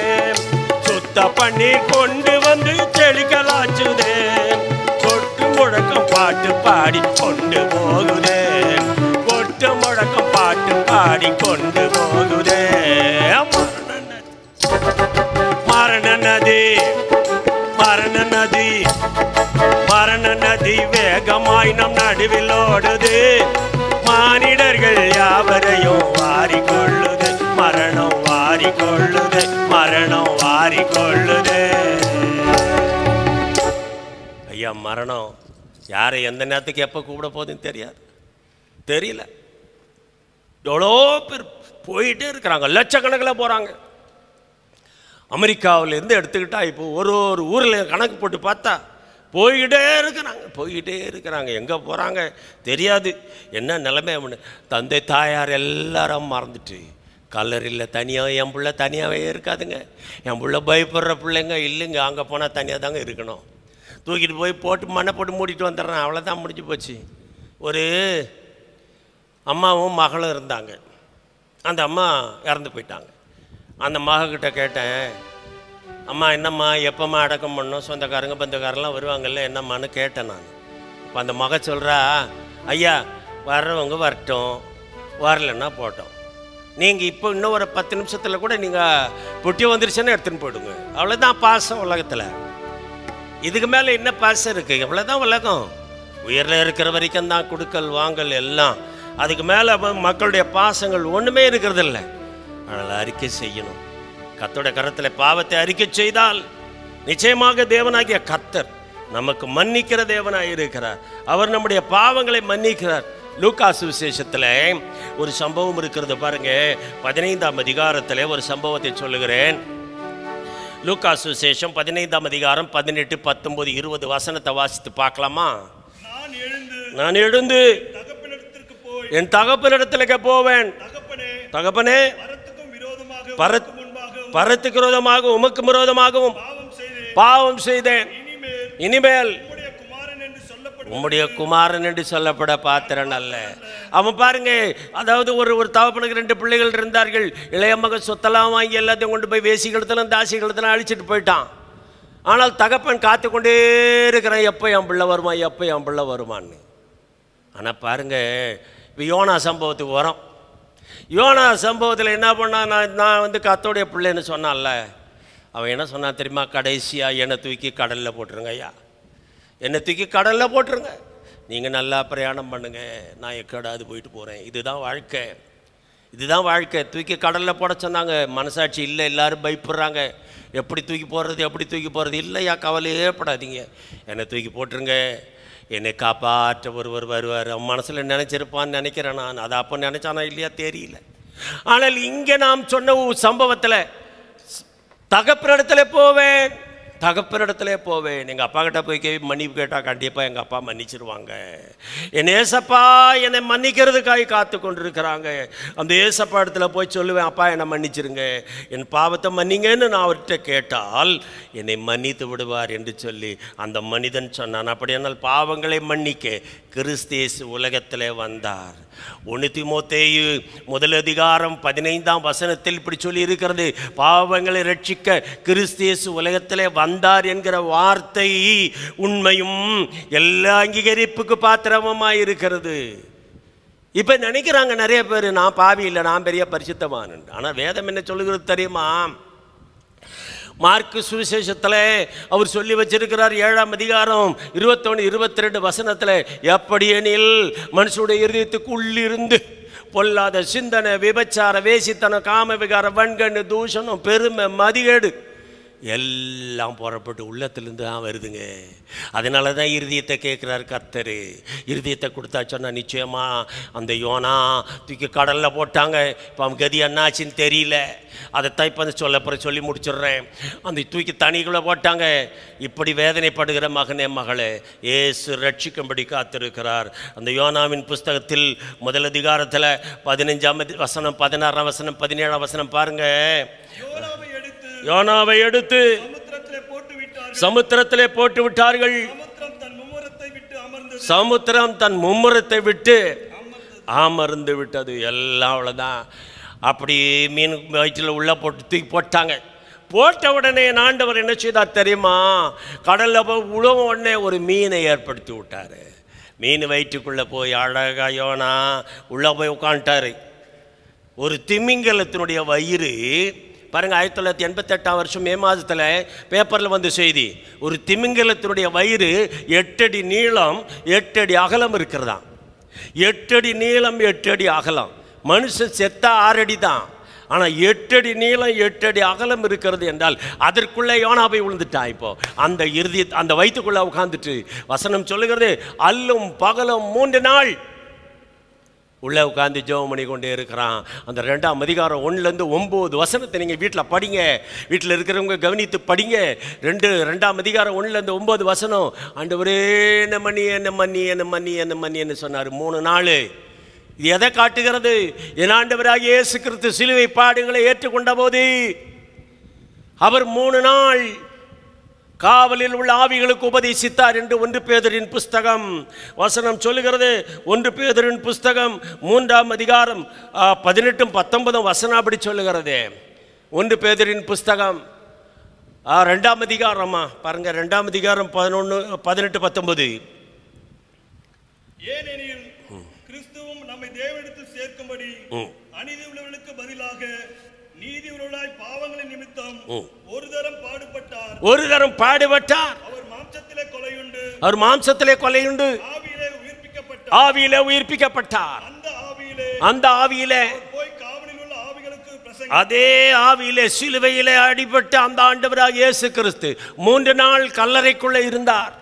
சுத்த பன்னீர் கொண்டு வந்து தெளிக்கலாச்சுதே. கொட்டு முழக்கம் பாட்டு பாடி கொண்டு போகுதே, கொட்டு முழக்கம் பாட்டு பாடி கொண்டு போகுதே. மரண நதி, மரண நதி, மரண நதி வேகமாய் நம் நடுவில் ஓடுது, மானிடர்கள் யாவரையும் வாரி கொள்ளுது, மரணம் வாரி கொள்ளுது, மரணம் வாரி கொள்ளுது. ஐயா மரணம் யாரை எந்த நேரத்துக்கு எப்போ கூப்பிட போகுதுன்னு தெரியாது, தெரியல. எவ்வளோ பேர் போயிட்டே இருக்கிறாங்க, லட்சக்கணக்கில் போகிறாங்க. அமெரிக்காவிலேருந்து எடுத்துக்கிட்டா இப்போ ஒரு ஒரு ஊரில் கணக்கு போட்டு பார்த்தா போய்கிட்டே இருக்கிறாங்க, போய்கிட்டே இருக்கிறாங்க. எங்கே போகிறாங்க தெரியாது. என்ன நிலைமை, தந்தை தாயார் எல்லாரும் மறந்துட்டு கல்லறையில் தனியாக, என் பிள்ளை தனியாகவே இருக்காதுங்க, என் பிள்ளை பயப்படுற பிள்ளைங்க இல்லைங்க, அங்கே போனால் தனியாக தாங்க இருக்கணும். தூக்கிட்டு போய் போட்டு மண்ணை போட்டு மூடிட்டு வந்துடுறேன், அவ்வளோதான், முடிஞ்சு போச்சு. ஒரு அம்மாவும் மகளும் இருந்தாங்க. அந்த அம்மா இறந்து போயிட்டாங்க. அந்த மகக்கிட்ட கேட்டேன், அம்மா என்னம்மா எப்போம்மா அடக்கம் பண்ணோம், சொந்தக்காரங்க பந்தக்காரெல்லாம் வருவாங்கல்ல, என்னம்மான்னு கேட்டேன் நான். இப்போ அந்த மக சொல்கிறா, ஐயா வர்றவங்க வரட்டும், வரலன்னா போட்டோம், நீங்கள் இப்போ இன்னும் ஒரு 10 நிமிஷத்தில் கூட நீங்கள் பொட்டி வந்துருச்சுன்னு எடுத்துன்னு போயிடுங்க, அவ்வளோதான் பாசம் உலகத்தில். இதுக்கு மேலே என்ன பாசம் இருக்குது, எவ்வளோதான் உலகம். உயரில் இருக்கிற வரைக்கும் தான் கொடுக்கல் வாங்கல் எல்லாம், அதுக்கு மேலே மக்களுடைய பாசங்கள் ஒன்றுமே இருக்கிறது இல்லை. அதனால் அறிக்கை செய்யணும். கர்த்தருடைய கரத்தில் பாவத்தை அறிக்கை செய்தால் நிச்சயமாக தேவனாகிய கர்த்தர் நமக்கு மன்னிக்கிற தேவனாக இருக்கிறார். அவர் நம்முடைய பாவங்களை மன்னிக்கிறார். லூக்கா சுவிசேஷத்தில் ஒரு சம்பவம் இருக்கிறது பாருங்க. 15ஆம் அதிகாரத்தில் ஒரு சம்பவத்தை சொல்லுகிறேன். லூக்கா சுவிசேஷம் 15ஆம் அதிகாரம் 18, 19, 20 வசனத்தை வாசித்து பார்க்கலாமா? நான் எழுந்து என் தகப்பனிடத்திற்கு போவேன். தகப்பனே, பரத்துக்கு விரோதமாக உமக்கு விரோதமாகவும் பாவம் செய்தேன். இனிமேல் உம்முடைய குமாரன் என்று சொல்லப்பட பாத்திரன் அல்ல. அவன் பாருங்க, அதாவது ஒரு தகப்பனுக்கு 2 பிள்ளைகள் இருந்தார்கள். இளைய மகன் சொத்தெல்லாம் வாங்கி எல்லாத்தையும் கொண்டு போய் வேசி கழுத்தலாம் தாசி கழுத்தலாம் அழிச்சிட்டு போயிட்டான். ஆனால் தகப்பன் காத்து கொண்டே இருக்கிறான், எப்போ என் பிள்ளை வருமா, எப்போ என் பிள்ளை வருமான்னு. ஆனால் பாருங்க, இப்போ யோனா சம்பவத்துக்கு வரோம். யோனா சம்பவத்தில் என்ன பண்ணான், நான் வந்து கர்த்தருடைய பிள்ளைன்னு சொன்னான்ல, அவன் என்ன சொன்னான் தெரியுமா? கடைசியாக என்னை தூக்கி கடலில் போட்டுருங்க ஐயா, என்னை தூக்கி கடலில் போட்டுருங்க, நீங்கள் நல்லா பிரயாணம் பண்ணுங்க, நான் எக்கடாது போயிட்டு போகிறேன். இதுதான் வாழ்க்கை, இதுதான் வாழ்க்கை. தூக்கி கடலில் போட சொன்னாங்க, மனசாட்சி இல்லை, எல்லோரும் பயப்படுறாங்க. எப்படி தூக்கி போடுறது, எப்படி தூக்கி போகிறது? இல்லையா, கவலையே படாதீங்க, என்னை தூக்கி போட்டுருங்க, என்னை காப்பாற்ற ஒருவர் வருவார். அவன் மனசில் நினச்சிருப்பான்னு நினைக்கிறேன் நான். அதை அப்போ நினச்சானா இல்லையா தெரியல. ஆனால் இங்கே நாம் சொன்ன சம்பவத்தில் தகப்பனிடத்துல போவேன், தகப்பனிடத்துல போவேன். எங்கள் அப்பா கிட்ட போய் மன்னிப்பு கேட்டால் கண்டிப்பாக எங்கள் அப்பா மன்னிச்சிருவாங்க. என் ஏசப்பா என்னை மன்னிக்கிறதுக்காக காத்து கொண்டிருக்கிறாங்க. அந்த ஏசப்பா இடத்துல போய் சொல்லுவேன், அப்பா என்னை மன்னிச்சிருங்க, என் பாவத்தை மன்னிங்கன்னு நான் அவர்கிட்ட கேட்டால் என்னை மன்னித்து விடுவார் என்று சொல்லி அந்த மனிதன் சொன்னான். அப்படியானால் பாவங்களை மன்னிக்க கிறிஸ்து இயேசு உலகத்தில் வந்தார். 1 தீமோத்தேயு 1:15 இப்படி சொல்லி இருக்கிறது, பாவங்களை ரட்சிக்க கிறிஸ்து இயேசு உலகத்திலே வந்தார் என்கிற வார்த்தை உண்மையும் எல்லா அங்கீகரிப்புக்கு பாத்திரமாய் இருக்கிறது. இப்போ நினைக்கிறாங்க நிறைய பேர், நான் பாவி இல்லை, நான் பெரிய பரிசுத்தவான். ஆனால் வேதம் என்ன சொல்லுகிறது தெரியுமா? மார்க்கு சுவிசேஷத்தில் அவர் சொல்லி வச்சிருக்கிறார் 7ஆம் அதிகாரம் 21-22 எப்படியெனில் மனுஷனுடைய இருதயத்துக்கு உள்ளிருந்து பொல்லாத சிந்தனை, விபச்சார, வேசித்தனம், காம விகாரம், வன்கண்ணு, தூஷணம், பெருமை, மதிகேடு எல்லாம் புறப்பட்டு உள்ளத்திலிருந்து தான் வருதுங்க. அதனால தான் இருதயத்தை கேட்குறாரு கர்த்தர். இருதயத்தை கொடுத்தா சொன்னால் நிச்சயமாக அந்த யோனா தூக்கி கடலில் போட்டாங்க. இப்போ அவன் கதி என்னாச்சின்னு தெரியல. அதைத்தான் இப்போ சொல்லி முடிச்சிடுறேன். அந்த தூக்கி தனிக்குள்ளே போட்டாங்க. இப்படி வேதனைப்படுகிற மகனே மகளே, இயேசு ரட்சிக்கும்படி காத்திருக்கிறார். அந்த யோனாவின் புஸ்தகத்தில் 1 அதிகாரத்தில் 15ஆம் வசனம், 16ஆம் வசனம், 17ஆம் வசனம் பாருங்க. யோனாவை எடுத்து சமுத்திரத்திலே போட்டு விட்டார்கள். சமுத்திரம் தன் மும்முரத்தை விட்டு அமர்ந்து விட்டது. எல்லாம் அவ்வளோதான். அப்படி மீன் வயிற்றில் உள்ள போட்டு தூக்கி போட்டாங்க. போட்ட உடனே ஆண்டவர் என்ன செய்தார் தெரியுமா? கடலில் போய் உழவ உடனே ஒரு மீனை ஏற்படுத்தி விட்டார். மீன் வயிற்றுக்குள்ளே போய் அழகா யோனா உள்ளே போய் உட்காந்துட்டாரு. ஒரு திமிங்கலத்தினுடைய வயிறு பாருங்கள், 1988ஆம் வருஷம் மே மாதத்தில் பேப்பரில் வந்து செய்தி, ஒரு திமிங்கலத்தினுடைய வயிறு 8 அடி நீளம் 8 அடி அகலம் இருக்கிறதாம். 8 அடி நீளம் 8 அடி அகலம். மனுஷன் செத்தா 6 அடி தான், ஆனால் 8 அடி நீளம் 8 அடி அகலம் இருக்கிறது என்றால் அதற்குள்ளே யோனா போய் விழுந்துட்டான். இப்போ அந்த அந்த வயிற்றுக்குள்ளே உட்காந்துட்டு வசனம் சொல்லுகிறது, அல்லும் பகலும் 3 நாள் உள்ளே உட்காந்து ஜெபம் பண்ணி கொண்டே இருக்கிறான். அந்த 2ஆம் அதிகாரம் 1-9 நீங்கள் வீட்டில் படிங்க. வீட்டில் இருக்கிறவங்க கவனித்து படிங்க. 2ஆம் அதிகாரம் 1-9 ஆண்டவரே என்ன மன்னி என்ன மன்னி என்ன மன்னி என்ன மன்னின்னு சொன்னார் 3 நாள். இது எதை காட்டுகிறது? என் ஆண்டவராகிய இயேசு கிறிஸ்து சிலுவை பாடுகளை ஏற்றுக்கொண்ட போது அவர் 3 நாள் காவலில் உள்ள ஆவிகளுக்கு உபதேசித்தார் என்று 1 பேதுருவின் புஸ்தகம் வசனம் சொல்லுகிறது. 1 பேதுருவின் புஸ்தகம் 3ஆம் அதிகாரம் 18-19 அப்படி சொல்லுகிறது. 1 பேதுருவின் புஸ்தகம் 2ஆம் அதிகாரமா பாருங்க, 2ஆம் அதிகாரம் 18-19. ஏனெனில் கிறிஸ்துவும் நம்மை தேவனிடத்தில் சேர்க்கும்படி அநீதி உள்ளவர்களுக்கு பதிலாக நீதி உள்ளவர்களாய் பாவங்களின் நிமித்தம் ஒரு தரம் பாடுபட்டார். அவர் மாம்சத்திலே கொலையுண்டு ஆவியிலே உயிர்ப்பிக்கப்பட்டார். அந்த ஆவியிலே அதே ஆவியிலே சிலுவையிலே அடிபட்டு அந்த ஆண்டவராகிய இயேசு கிறிஸ்து 3 நாள் கல்லறைக்குள்ளே இருந்தார்.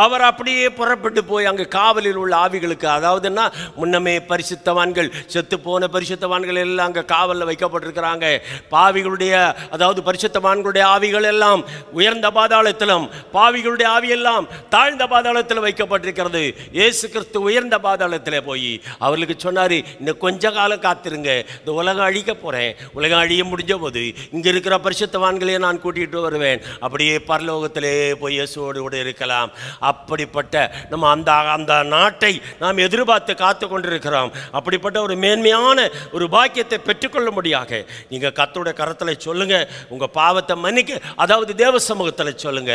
அவர் அப்படியே புறப்பட்டு போய் அங்கே காவலில் உள்ள ஆவிகளுக்கு, அதாவதுன்னா முன்னமே பரிசுத்தவான்கள், செத்து போன பரிசுத்தவான்கள் எல்லாம் அங்கே காவலில் வைக்கப்பட்டிருக்கிறாங்க. பாவிகளுடைய, அதாவது பரிசுத்தவான்களுடைய ஆவிகள் எல்லாம் உயர்ந்த பாதாளத்திலும், பாவிகளுடைய ஆவியெல்லாம் தாழ்ந்த பாதாளத்தில் வைக்கப்பட்டிருக்கிறது. இயேசு கிறிஸ்து உயர்ந்த பாதாளத்தில் போய் அவர்களுக்கு சொன்னார், இன்னும் கொஞ்ச காலம் காத்திருங்க, இந்த உலகம் அழிக்க போகிறேன், உலகம் அழிய முடிஞ்ச போது இங்கே இருக்கிற பரிசுத்தவான்களையே நான் கூட்டிகிட்டு வருவேன், அப்படியே பரலோகத்திலே போய் இயேசுவோடு கூட இருக்கலாம். அப்படிப்பட்ட நம்ம அந்த நாட்டை நாம் எதிர்பார்த்து காத்து கொண்டிருக்கிறோம். அப்படிப்பட்ட ஒரு மேன்மையான ஒரு பாக்கியத்தை பெற்றுக்கொள்ளும்படியாக நீங்கள் கர்த்தருடைய கரத்தில் சொல்லுங்க, உங்கள் பாவத்தை மன்னிக்க, அதாவது தேவ சமூகத்தில் சொல்லுங்க.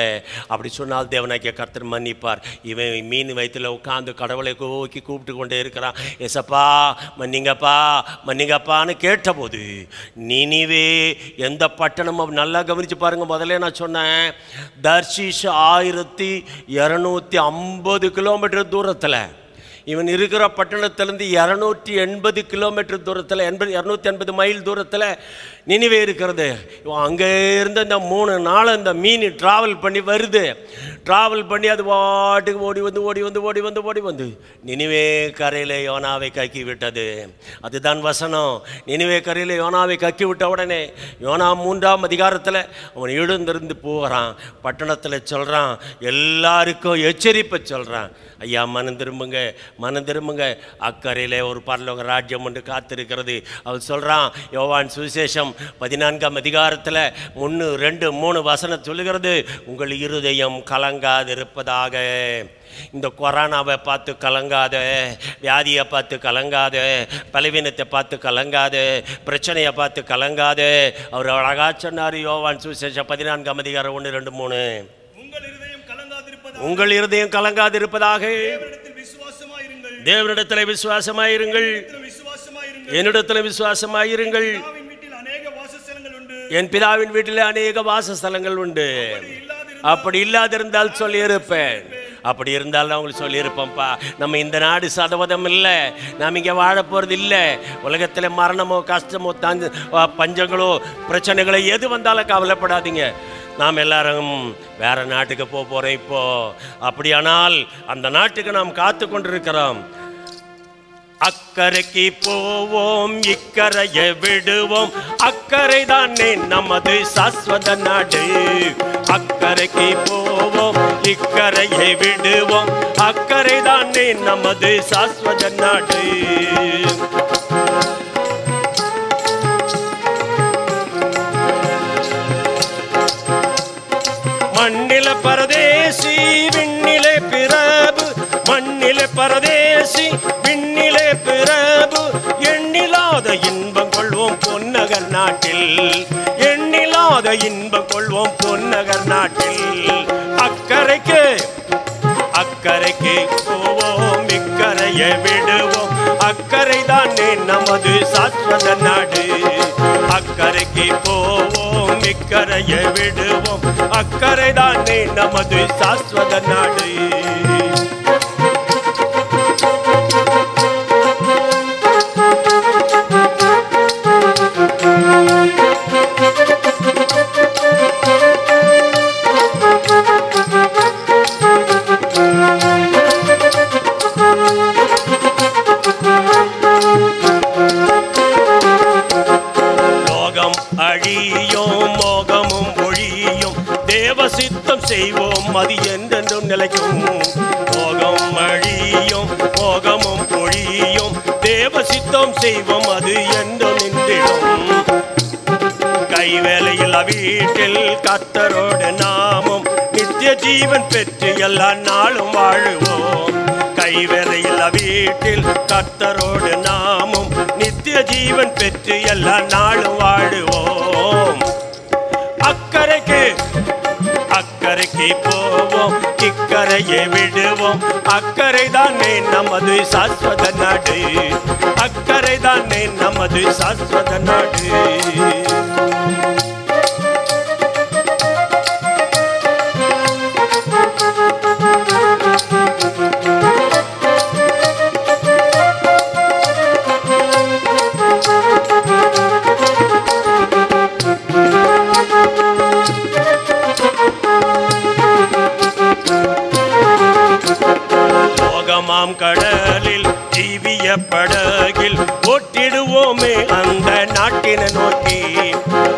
அப்படி சொன்னால் தேவனாகிய கர்த்தர் மன்னிப்பார். இவன் மீன் வயிற்றில் உட்கார்ந்து கடவுளை நோக்கி கூப்பிட்டு கொண்டே இருக்கிறான், ஏசப்பா மன்னிங்கப்பா மன்னிங்கப்பான்னு கேட்டபோது, நினிவே எந்த பட்டணமும் நல்லா கவனித்து பாருங்க. முதல்ல நான் சொன்னேன், தர்ஷீஷ் 1250 கிலோமீட்டர் தூரத்தில், இவன் இருக்கிற பட்டணத்திலேருந்து 280 கிலோமீட்டர் தூரத்தில், 280 மைல் தூரத்தில் நினிவே இருக்கிறது. அங்கே இருந்து இந்த 3 நாள் அந்த மீன் ட்ராவல் பண்ணி வருது. ட்ராவல் பண்ணி அது வாட்டுக்கு ஓடி வந்து நினிவே கரையில் யோனாவை கக்கி விட்டது. அதுதான் வசனம். நினிவே கரையில் யோனாவை கக்கி விட்ட உடனே யோனா 3ஆம் அதிகாரத்தில் அவன் எழுந்திருந்து போகிறான். பட்டணத்தில் சொல்கிறான், எல்லாருக்கும் எச்சரிப்பை சொல்கிறான், ஐயா மனம் திரும்புங்க, அக்கறையில் ஒரு பரலோக ராஜ்யம் ஒன்று காத்திருக்கிறது. அவன் சொல்கிறான், யோவான் சுவிசேஷம் 14ஆம் அதிகாரத்தில் 1, 2, 3 வசனம் சொல்லுகிறது, உங்கள் இருதயம் கலங்காதிருப்பதாக. இந்த கொரோனாவை பார்த்து கலங்காத, வியாதியை பார்த்து கலங்காத, பலவீனத்தை பார்த்து கலங்காத, பிரச்சனையை பார்த்து கலங்காத. அவர் அழகா சொன்னார், யோவான் சுவிசேஷம் 14ஆம் அதிகாரம் 1, 2, 3, உங்கள் இருதயம் கலங்காதிருப்பதாக, தேவனிடத்தில் விசுவாசமாயிருங்கள், என்னிடத்தில் விசுவாசமாயிருங்கள், என் பிதாவின் வீட்டில் அநேக வாசஸ்தலங்கள் உண்டு. அப்படி இல்லாதிருந்தால் சொல்லியிருப்பேன், அப்படி இருந்தாலும் அவங்களுக்கு சொல்லியிருப்போம்ப்பா. நம்ம இந்த நாடு சதவதம் இல்லை, நாம் இங்கே வாழ போகிறது இல்லை. உலகத்தில் மரணமோ கஷ்டமோ பஞ்சங்களோ பிரச்சனைகளோ எது வந்தாலும் கவலைப்படாதீங்க, நாம் எல்லாரும் வேற நாட்டுக்கு போக போகிறோம் இப்போ. அப்படியானால் அந்த நாட்டுக்கு நாம் காத்து கொண்டிருக்கிறோம். அக்கறைக்கு போவோம், இக்கரையை விடுவோம், அக்கறை தானே நமது சாஸ்வத நாடு. அக்கறைக்கு போவோம், இக்கரையை விடுவோம், அக்கறை தானே நமது சாஸ்வத நாடு. மண்ணில பரதேசி விண்ணிலே பிரபு, மண்ணிலே பரதேசி விண்ணிலே பிரபு, எண்ணிலாத இன்பம் கொள்வோம் பொன்னகர் நாட்டில், எண்ணிலாத இன்பம் கொள்வோம் பொன்னகர் நாட்டில். அக்கறைக்கு போவோம், இக்கரையை விடுவோம், அக்கறை தானே நமது சாஸ்வத நாடு. அக்கறைக்கு போவோம், இக்கரையை விடுவோம், அக்கறை தானே நமது சாஸ்வத நாடு. செய்வோம், அது என்றென்றும் நிலைக்கும். மோகம் அழியும், மோகமும் பொழியும், தேவ சித்தம் செய்வோம், அது என்றும் நின்றிடும். கைவேலையில் வீட்டில் கர்த்தரோடு நாமும் நித்திய ஜீவன் பெற்று எல்லா நாளும் வாழுவோம். கைவேலையில் வீட்டில் கர்த்தரோடு நாமும் நித்திய ஜீவன் பெற்று எல்லா நாளும் வாழுவோம். அக்கறைக்கு போவோம், இக்கரையை விடுவோம், அக்கறை தானே நமது சாஸ்வத நாடு. அக்கறை தானே நமது சாஸ்வத நாடு. போகமாம் கடலில் ஜீவிய படகில் ஓட்டிடுவோமே அந்த நாட்டினை நோக்கி.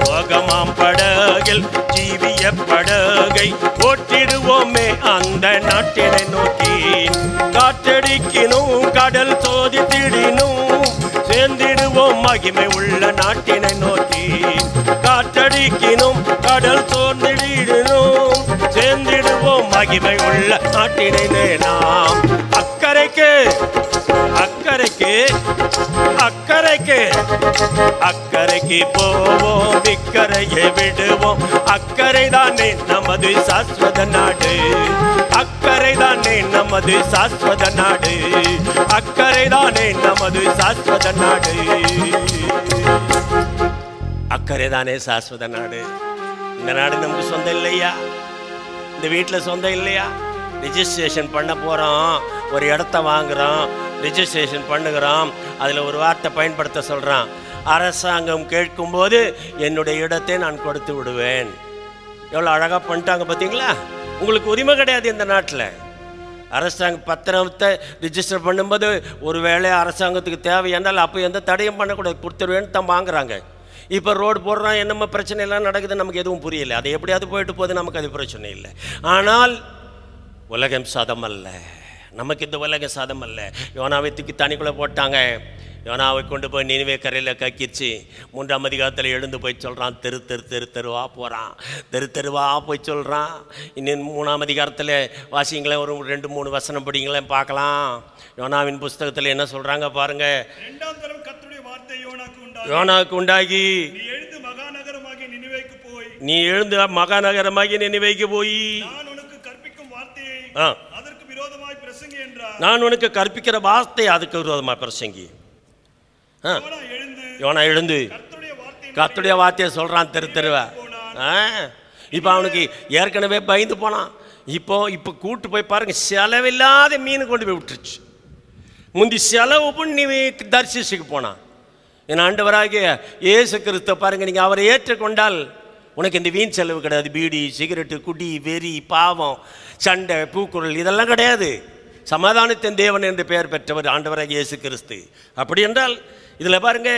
போகமாம் படகில் ஜீவிய படகை ஓட்டிடுவோமே அந்த நாட்டினை நோக்கி. காற்றடிக்கினும் கடல் சோதித்திடினும் சேர்ந்திடுவோம் மகிமை உள்ள நாட்டினை நோக்கி. காற்றடிக்கினும் கடல் சோர்ந்திடினும் சேர்ந்திடுவோம் மகிமை உள்ள நாட்டினை நாம். அக்கறைக்கு அக்கறைக்கு அக்கறைக்கு அக்கறைக்கு போவோம், இக்கரையை விடுவோம். அக்கறை தானே நமது சாஸ்வத நாடு. அக்கறை தானே நமது சாஸ்வத நாடு. அக்கறை தானே நமது சாஸ்வத நாடு. அக்கறை தானே சாஸ்வத நாடு. இந்த நாடு நமக்கு சொந்தம் இல்லையா? இந்த வீட்டில் சொந்தம் இல்லையா? ரிஜிஸ்ட்ரேஷன் பண்ண போகிறோம், ஒரு இடத்த வாங்குகிறோம், ரிஜிஸ்ட்ரேஷன் பண்ணுகிறோம். அதில் ஒரு வார்த்தை பயன்படுத்த சொல்கிறான், அரசாங்கம் கேட்கும்போது என்னுடைய இடத்தை நான் கொடுத்து விடுவேன். எவ்வளோ அழகாக பண்ணிட்டாங்க பார்த்தீங்களா? உங்களுக்கு உரிமை கிடையாது இந்த நாட்டில். அரசாங்க பத்திரத்தை ரிஜிஸ்டர் பண்ணும்போது ஒரு வேளை அரசாங்கத்துக்கு தேவையானால் அப்போ எந்த தடையும் பண்ணக்கூடாது, கொடுத்துருவேன்னு தான் வாங்குறாங்க. இப்போ ரோடு போடுறான், என்னமோ பிரச்சனை எல்லாம் நடக்குது, நமக்கு எதுவும் புரியல. அது எப்படியாவது போயிட்டு போகுது, நமக்கு அது பிரச்சனை இல்லை. ஆனால் உலகம் சாதம் அல்ல, நமக்கு இந்த உலக சாதம் அல்ல. யோனாவை தூக்கி தனிக்குள்ளே போட்டாங்க. யோனாவை கொண்டு போய் நினிவே கரையில் கக்கிச்சு 3ஆம் அதிகாரத்தில் எழுந்து போய் சொல்கிறான். தெருவா போகிறான், தெருவா போய் சொல்கிறான். இன்னும் 3ஆம் அதிகாரத்தில் வாசிங்களேன், ஒரு 2-3 வசனம் படிங்களேன் பார்க்கலாம். யோனாவின் புஸ்தகத்தில் என்ன சொல்கிறாங்க பாருங்க. யோனாவுக்கு உண்டாகி நீ எழுந்து மகாநகரமாகி நினிவேக்கு போய் நான் உனக்கு கற்பிக்கிற வார்த்தை அதுக்கு விரோதமாக பிரசங்கி. யோனா எழுந்து கர்த்தருடைய வார்த்தையை சொல்றான் தெருவா. இப்போ அவனுக்கு ஏற்கனவே பயந்து போனான். இப்போ கூட்டு போய் பாருங்க, செலவில்லாத மீன் கொண்டு போய் விட்டுருச்சு. முந்தி செலவு பண்ணி தரிசிச்சுக்கு போனான். என் ஆண்டவராகிய இயேசு கிறிஸ்துவ பாருங்க, நீங்க அவரை ஏற்றுக்கொண்டால் உனக்கு இந்த வீண் செலவு கிடையாது. பீடி, சிகரெட்டு, குடி, வெறி, பாவம், சண்டை, பூக்குரல் இதெல்லாம் கிடையாது. சமாதானத்தின் தேவன் என்று பெயர் பெற்றவர் ஆண்டவராகிய இயேசு கிறிஸ்து. அப்படி என்றால் இதில் பாருங்க,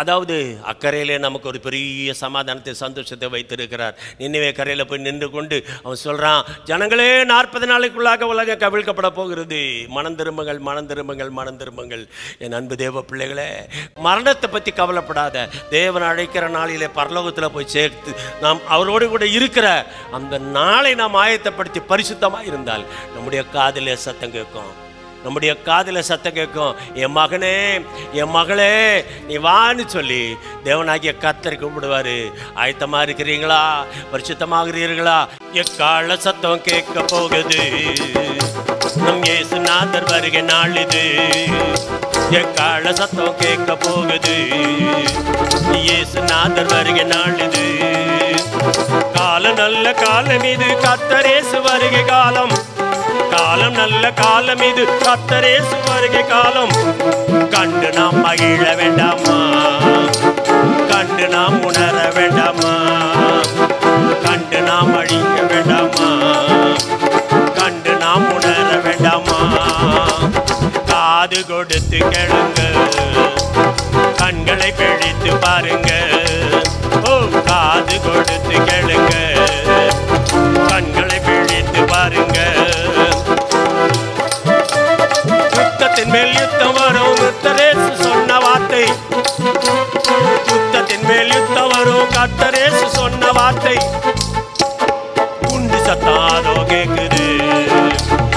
அதாவது அக்கறையிலே நமக்கு ஒரு பெரிய சமாதானத்தை சந்தோஷத்தை வைத்திருக்கிறார். நினிவே கரையில் போய் நின்று கொண்டு அவன் சொல்கிறான், ஜனங்களே 40 நாளைக்குள்ளாக உலகம் கவிழ்க்கப்பட போகிறது. மனம் திரும்புங்கள், மனம் திரும்புங்கள், மனம் திரும்புங்கள். என் அன்பு தேவ பிள்ளைகளே, மரணத்தை பற்றி கவலைப்படாத. தேவன் அழைக்கிற நாளிலே பரலோகத்தில் போய் சேர்த்து நாம் அவரோடு கூட இருக்கிற அந்த நாளை நாம் ஆயத்தப்படுத்தி பரிசுத்தமாக இருந்தால் நம்முடைய காதிலே சத்தம் கேட்கும், நம்முடைய காதில் சத்தம் கேட்கும். என் மகனே, என் மகளே, நீ வான்னு சொல்லி தேவனாகிய கர்த்தர் கூப்பிடுவாரு. ஆயத்தமா இருக்கிறீங்களா? பரிசுத்தமாகிறீர்களா? எக்கால சத்தம் கேட்க போகுது. நம் இயேசுநாதர் வருகை நாள் இது. எக்கால சத்தம் கேட்க போகுது. இயேசுநாதர் வருகை நாள் இது. காலம் நல்ல காலம் இது, கர்த்தர் இயேசு வருகை காலம். காலம் நல்ல காலம் இது, கர்த்தர் இயேசு வருகை காலம். கண்டு நாம் மகிழ வேண்டாமா? கண்டு நாம் உணர வேண்டாமா? கண்டு நாம் அழிக்க வேண்டாமா? கண்டு நாம் உணர வேண்டாமா? காது கொடுத்து கேளுங்க, கண்களை பிடித்து பாருங்க. ஓ, காது கொடுத்து கேளுங்க, கண்களை பிடித்து பாருங்க. யுத்தத்தின் மேல் யுத்தம் வரும், கர்த்தர் இயேசு சொன்ன வார்த்தை. யுத்தத்தின் மேல் யுத்தம் வரும், கர்த்தர் இயேசு சொன்ன வார்த்தை. குண்டு சத்தாதோ கேக்குது,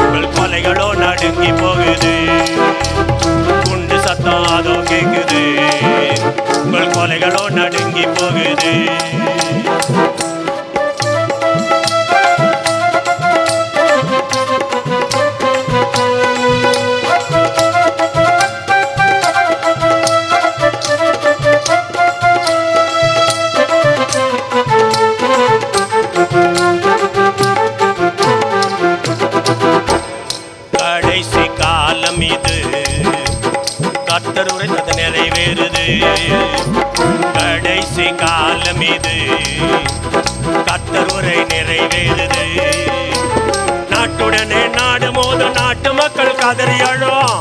உங்கள் கொலைகளோ நடுங்கி போகுது. குண்டு சத்தாதோ கேக்குது, உங்கள் கொலைகளோ நடுங்கி போகுது. கடைசி காலம் இது, கர்த்தர் உரைத்தது நிறைவேறுது. கடைசி காலம் இது, கர்த்தர் உரை நிறைவேறுது. நாட்டுடனே நாடு மோத மோதும் நாட்டு மக்கள் கதறி அழும்.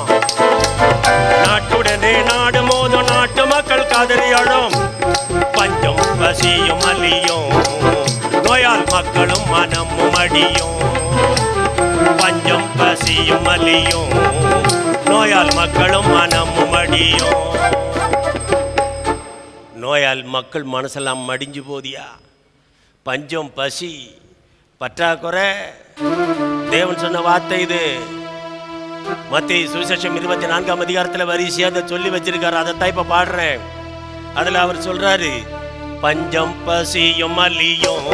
நாட்டுடனே நாடு மோதும் நாட்டு மக்கள் கதறி அழும். பஞ்சம் பசியும் அழியும், நோயால் மக்களும் மனமும் அடியும். பஞ்சம் பசியும் அழியும், நோயால் மக்களும் மனமும் அடியும். நோயால் மக்கள் மனசெல்லாம் மடிஞ்சு போதியா. பஞ்சம் பசி பற்றாக்குறை. தேவன் சொன்ன வார்த்தை இது. மத்தேயு சுவிசேஷம் 24ஆம் அதிகாரத்தில் வரிசையா அதை சொல்லி வச்சிருக்காரு. அதைத்தான் இப்ப பாடுறேன். அதுல அவர் சொல்றாரு, பஞ்சம் பசியும் அழியும்,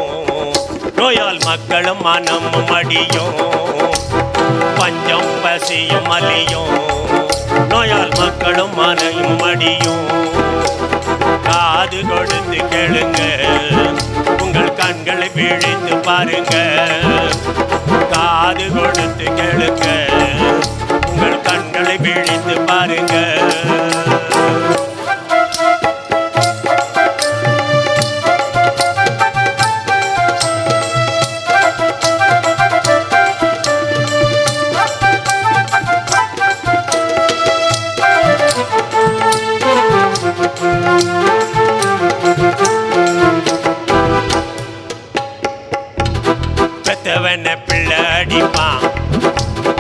நோயால் மக்களும் மனமும் அடியும். பஞ்சம் பசியும் அழியும், நோயால் மக்களும் மனமும் அடியும். காது கொடுத்து கேளுங்க, உங்கள் கண்களை விழித்து பாருங்க. காது கொடுத்து கேளுங்க, உங்கள் கண்களை விழித்து பாருங்க. பெத்தவன பிள்ளை அடிப்பான்,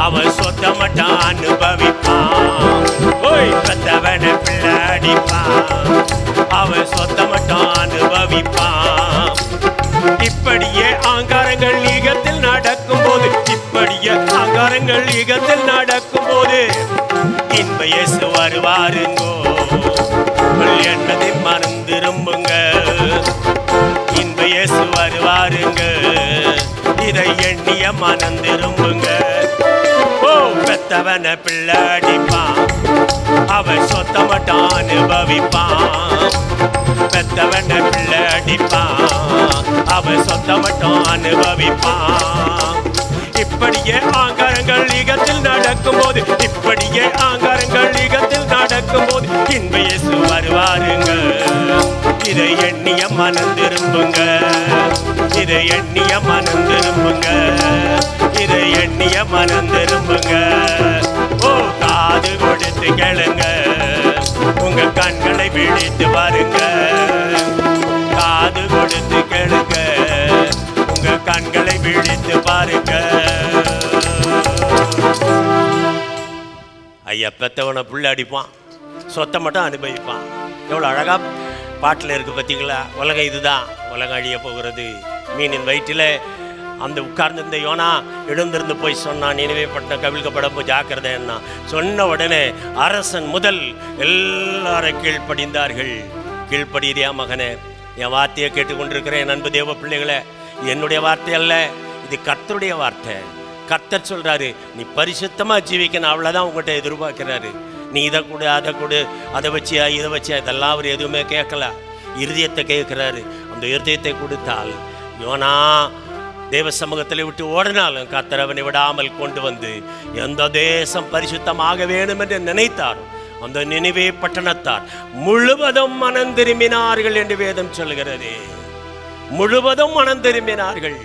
அவன் சொத்த மட்டும் அனுபவிப்பான். ஓய், பெத்தவன பிள்ளை அடிப்பான், அவன் சொத்த மட்டும் அனுபவிப்பான். இப்படியே ஆங்காரங்கள் ஈகத்தில் நடக்கும் போது, இப்படியே ஆங்காரங்கள் ஈகத்தில் நடக்கும் போது இன்ப இயேசு வருவாருங்கோ. என்னதை மறந்திரும்புங்க, இன்ப இயேசு வருவாருங்க. இதை எண்ணிய மனந்திரும்புங்க. ஓ, பெத்தவன பிள்ளை அடிப்பான், அவன் சொத்த மட்டும் அனுபவிப்பான். பெத்தவன பிள்ளை அடிப்பான், அவன் சொத்த மட்டும் அனுபவிப்பான். இப்படியே ஆங்காரங்கள் ஈகத்தில் நடக்கும் போது, இப்படியே ஆங்காரங்கள் ஈகத்தில் நடக்கும் போது இன்ப இயேசு வருவாருங்க. இதை எண்ணிய மனந்திரும்புங்க, இதை எண்ணிய மனந்திரும்புங்க, இதை எண்ணிய மனந்திரும்புங்க. ஓ, காது கொடுத்து கேளுங்க, உங்க கண்களை விழித்து பாருங்க. காது கொடுத்து கேளுங்க, உங்க கண்களை விழித்து பாருங்க. ஐயா, பெத்தவனை புள்ள அடிப்பான், சொத்தை மட்டும் அனுபவிப்பான். எவ்வளோ அழகா பாட்டில் இருக்கு பார்த்தீங்களா? உலகம் இதுதான், உலகம் அழிய போகிறது. மீனின் வயிற்றில் அந்த உட்கார்ந்திருந்த யோனா எழுந்திருந்து போய் சொன்னான், நினைவே பட்ட கவிழ்க்கப்பட போய் ஜாக்கிரதை என்ன சொன்ன உடனே அரசன் முதல் எல்லாரும் கீழ்ப்படிந்தார்கள். கீழ்ப்படியா மகனே, என் வார்த்தையை கேட்டுக்கொண்டிருக்கிறேன் என் அன்பு தேவ பிள்ளைகளை. என்னுடைய வார்த்தை அல்ல, இது கர்த்தருடைய வார்த்தை. கர்த்தர் சொல்றாரு, நீ பரிசுத்தமா ஜீவிக்கணும், அவ்வளவுதான் உங்கள்கிட்ட எதிர்பார்க்கிறாரு. நீ இதை கொடு, அதை கொடு, அதை வச்சியா இதை வச்சியா, இதெல்லாம் அவர் எதுவுமே கேட்கல. இருதயத்தை கேட்கிறாரு. அந்த இருதயத்தை கொடுத்தால் யோனா தேவ சமூகத்தில் விட்டு ஓடினாலும் கர்த்தர் அவனை விடாமல் கொண்டு வந்து எந்த தேசம் பரிசுத்தமாக வேண்டும் என்று நினைத்தாரோ அந்த நினைவே பட்டணத்தார் முழுவதும் மனம் திரும்பினார்கள் என்று வேதம் சொல்கிறது. முழுவதும் மனம் திரும்பினார்கள்,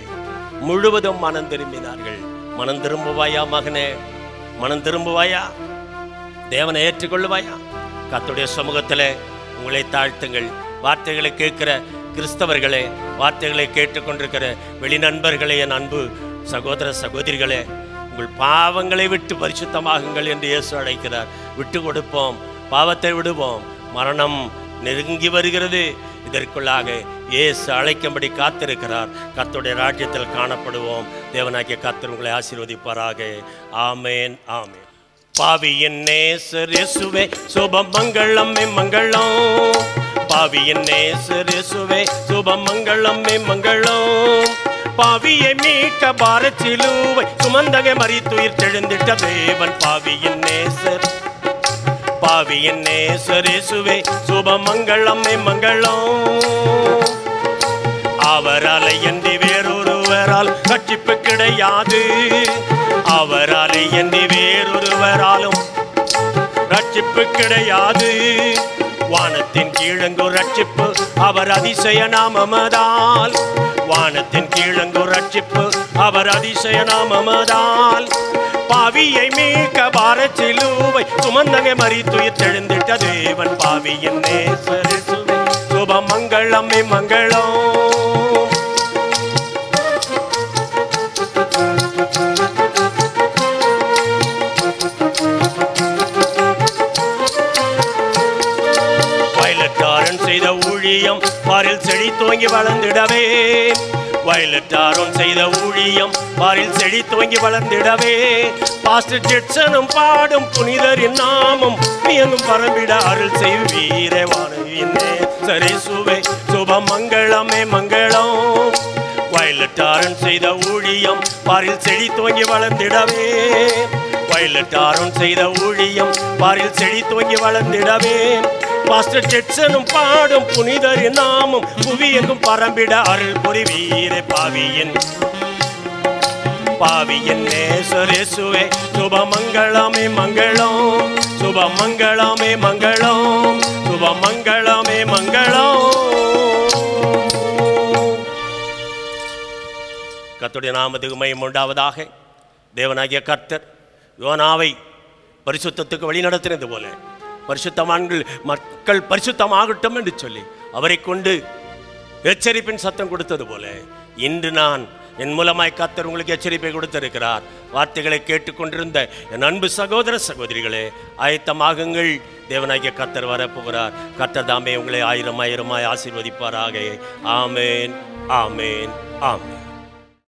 முழுவதும் மனம் திரும்பினார்கள். மனம் திரும்புவாயா மகனே, மனம் திரும்புவாயா, தேவனை ஏற்றுக்கொள்ளுவாயா? கர்த்தருடைய சமூகத்தில் உங்களை தாழ்த்துங்கள். வார்த்தைகளை கேட்கிற கிறிஸ்தவர்களே, வார்த்தைகளை கேட்டுக்கொண்டிருக்கிற வெளிநண்பர்களே, என் அன்பு சகோதர சகோதரிகளே, உங்கள் பாவங்களை விட்டு பரிசுத்தமாகுங்கள் என்று இயேசு அழைக்கிறார். விட்டு கொடுப்போம், பாவத்தை விடுவோம். மரணம் நெருங்கி வருகிறது. இதற்குள்ளாக இயேசு அழைக்கும்படி காத்திருக்கிறார். கர்த்தருடைய ராஜ்யத்தில் காணப்படுவோம். தேவனாகிய கர்த்தர் உங்களை ஆசீர்வதிப்பாராக. ஆமேன், ஆமேன். பாவியின் நேசர் இயேசுவே சுபம் மங்களம் மங்களம். பாவியின் நேசர் இயேசுவே சுபம் மங்களம் மங்களம். பாவியை மீட்க பாரத் சிலுவை சுமந்தக மரித்துயிர் தெழுந்திட்ட தேவன் பாவியின் நேசர். பாவியின் நேசர் இயேசுவே சுபம் மங்களம் மங்களம். அவராலே என்று வேறொருவரால் ரட்சிப்பு கிடையாது. அவராலே என்று வேறொருவராலும் ரட்சிப்பு கிடையாது. வானத்தின் கீழங்கு ரட்சிப்பு அவர் அதிசய நாமமதால். வானத்தின் கீழங்கு ரட்சிப்பு அவர் அதிசய நாமமதால். பாவியை மீட்க பாரச் சிலுவை சுமந்தங்க மரித்துயிர் தெழுந்திட்ட தேவன் பாவியின் நேசர் இயேசுவே. சுப மங்களமே மங்களம். வயலட்டாரன் செய்த ஊழியம் பாரில் செடி துவங்கி வளர்ந்திடவே. வயலட்டாரன் செய்த ஊழியம் பாரில் செடி துவங்கி வளர்ந்திடவே. பாஸ்டர் ஜெட்சனும் பாடும் புனிதரின் நாமம் நீங்கும் பரம்பிட அருள் செய்வீரே வானவியின் நேசர் இயேசுவே. சுப மங்களமே மங்களம். வயலட்டாரன் செய்த ஊழியம் பாரில் செடி துவங்கி வளர்ந்திடவே. வயலட்டாரன் செய்த ஊழியம் பாரில் செடி துவங்கி வளர்ந்திடவே. பாஸ்டர் ஜெட்சனும் பாடும் புனிதரின் நாமம் புவி எங்கும் பரம்பிட அருள் புரிவீரே பாவியின் நேசர் இயேசுவே. சுப மங்களமே மங்களம். சுப மங்களமே மங்களம். சுப மங்களமே மங்களம். கர்த்தருடைய நாமத்துக்கு மகிமை உண்டாவதாக. தேவனாகிய கர்த்தர் யோனாவை பரிசுத்தத்துக்கு வழி நடத்தினது போல பரிசுத்தவான்கள் மக்கள் பரிசுத்தமாகட்டும் என்று சொல்லி அவரை கொண்டு எச்சரிப்பின் சத்தம் கொடுத்தது போல இன்று நான் என் மூலமாய் கர்த்தர் உங்களுக்கு எச்சரிப்பை கொடுத்திருக்கிறார். வார்த்தைகளை கேட்டுக்கொண்டிருந்த என் அன்பு சகோதர சகோதரிகளே, ஆயத்தமாகுங்கள். தேவனாகிய கர்த்தர் வரப்போகிறார். கர்த்தர் தாமே உங்களை ஆயிரம் ஆயிரமாய் ஆசீர்வதிப்பாராக. ஆமேன், ஆமேன், ஆமேன்.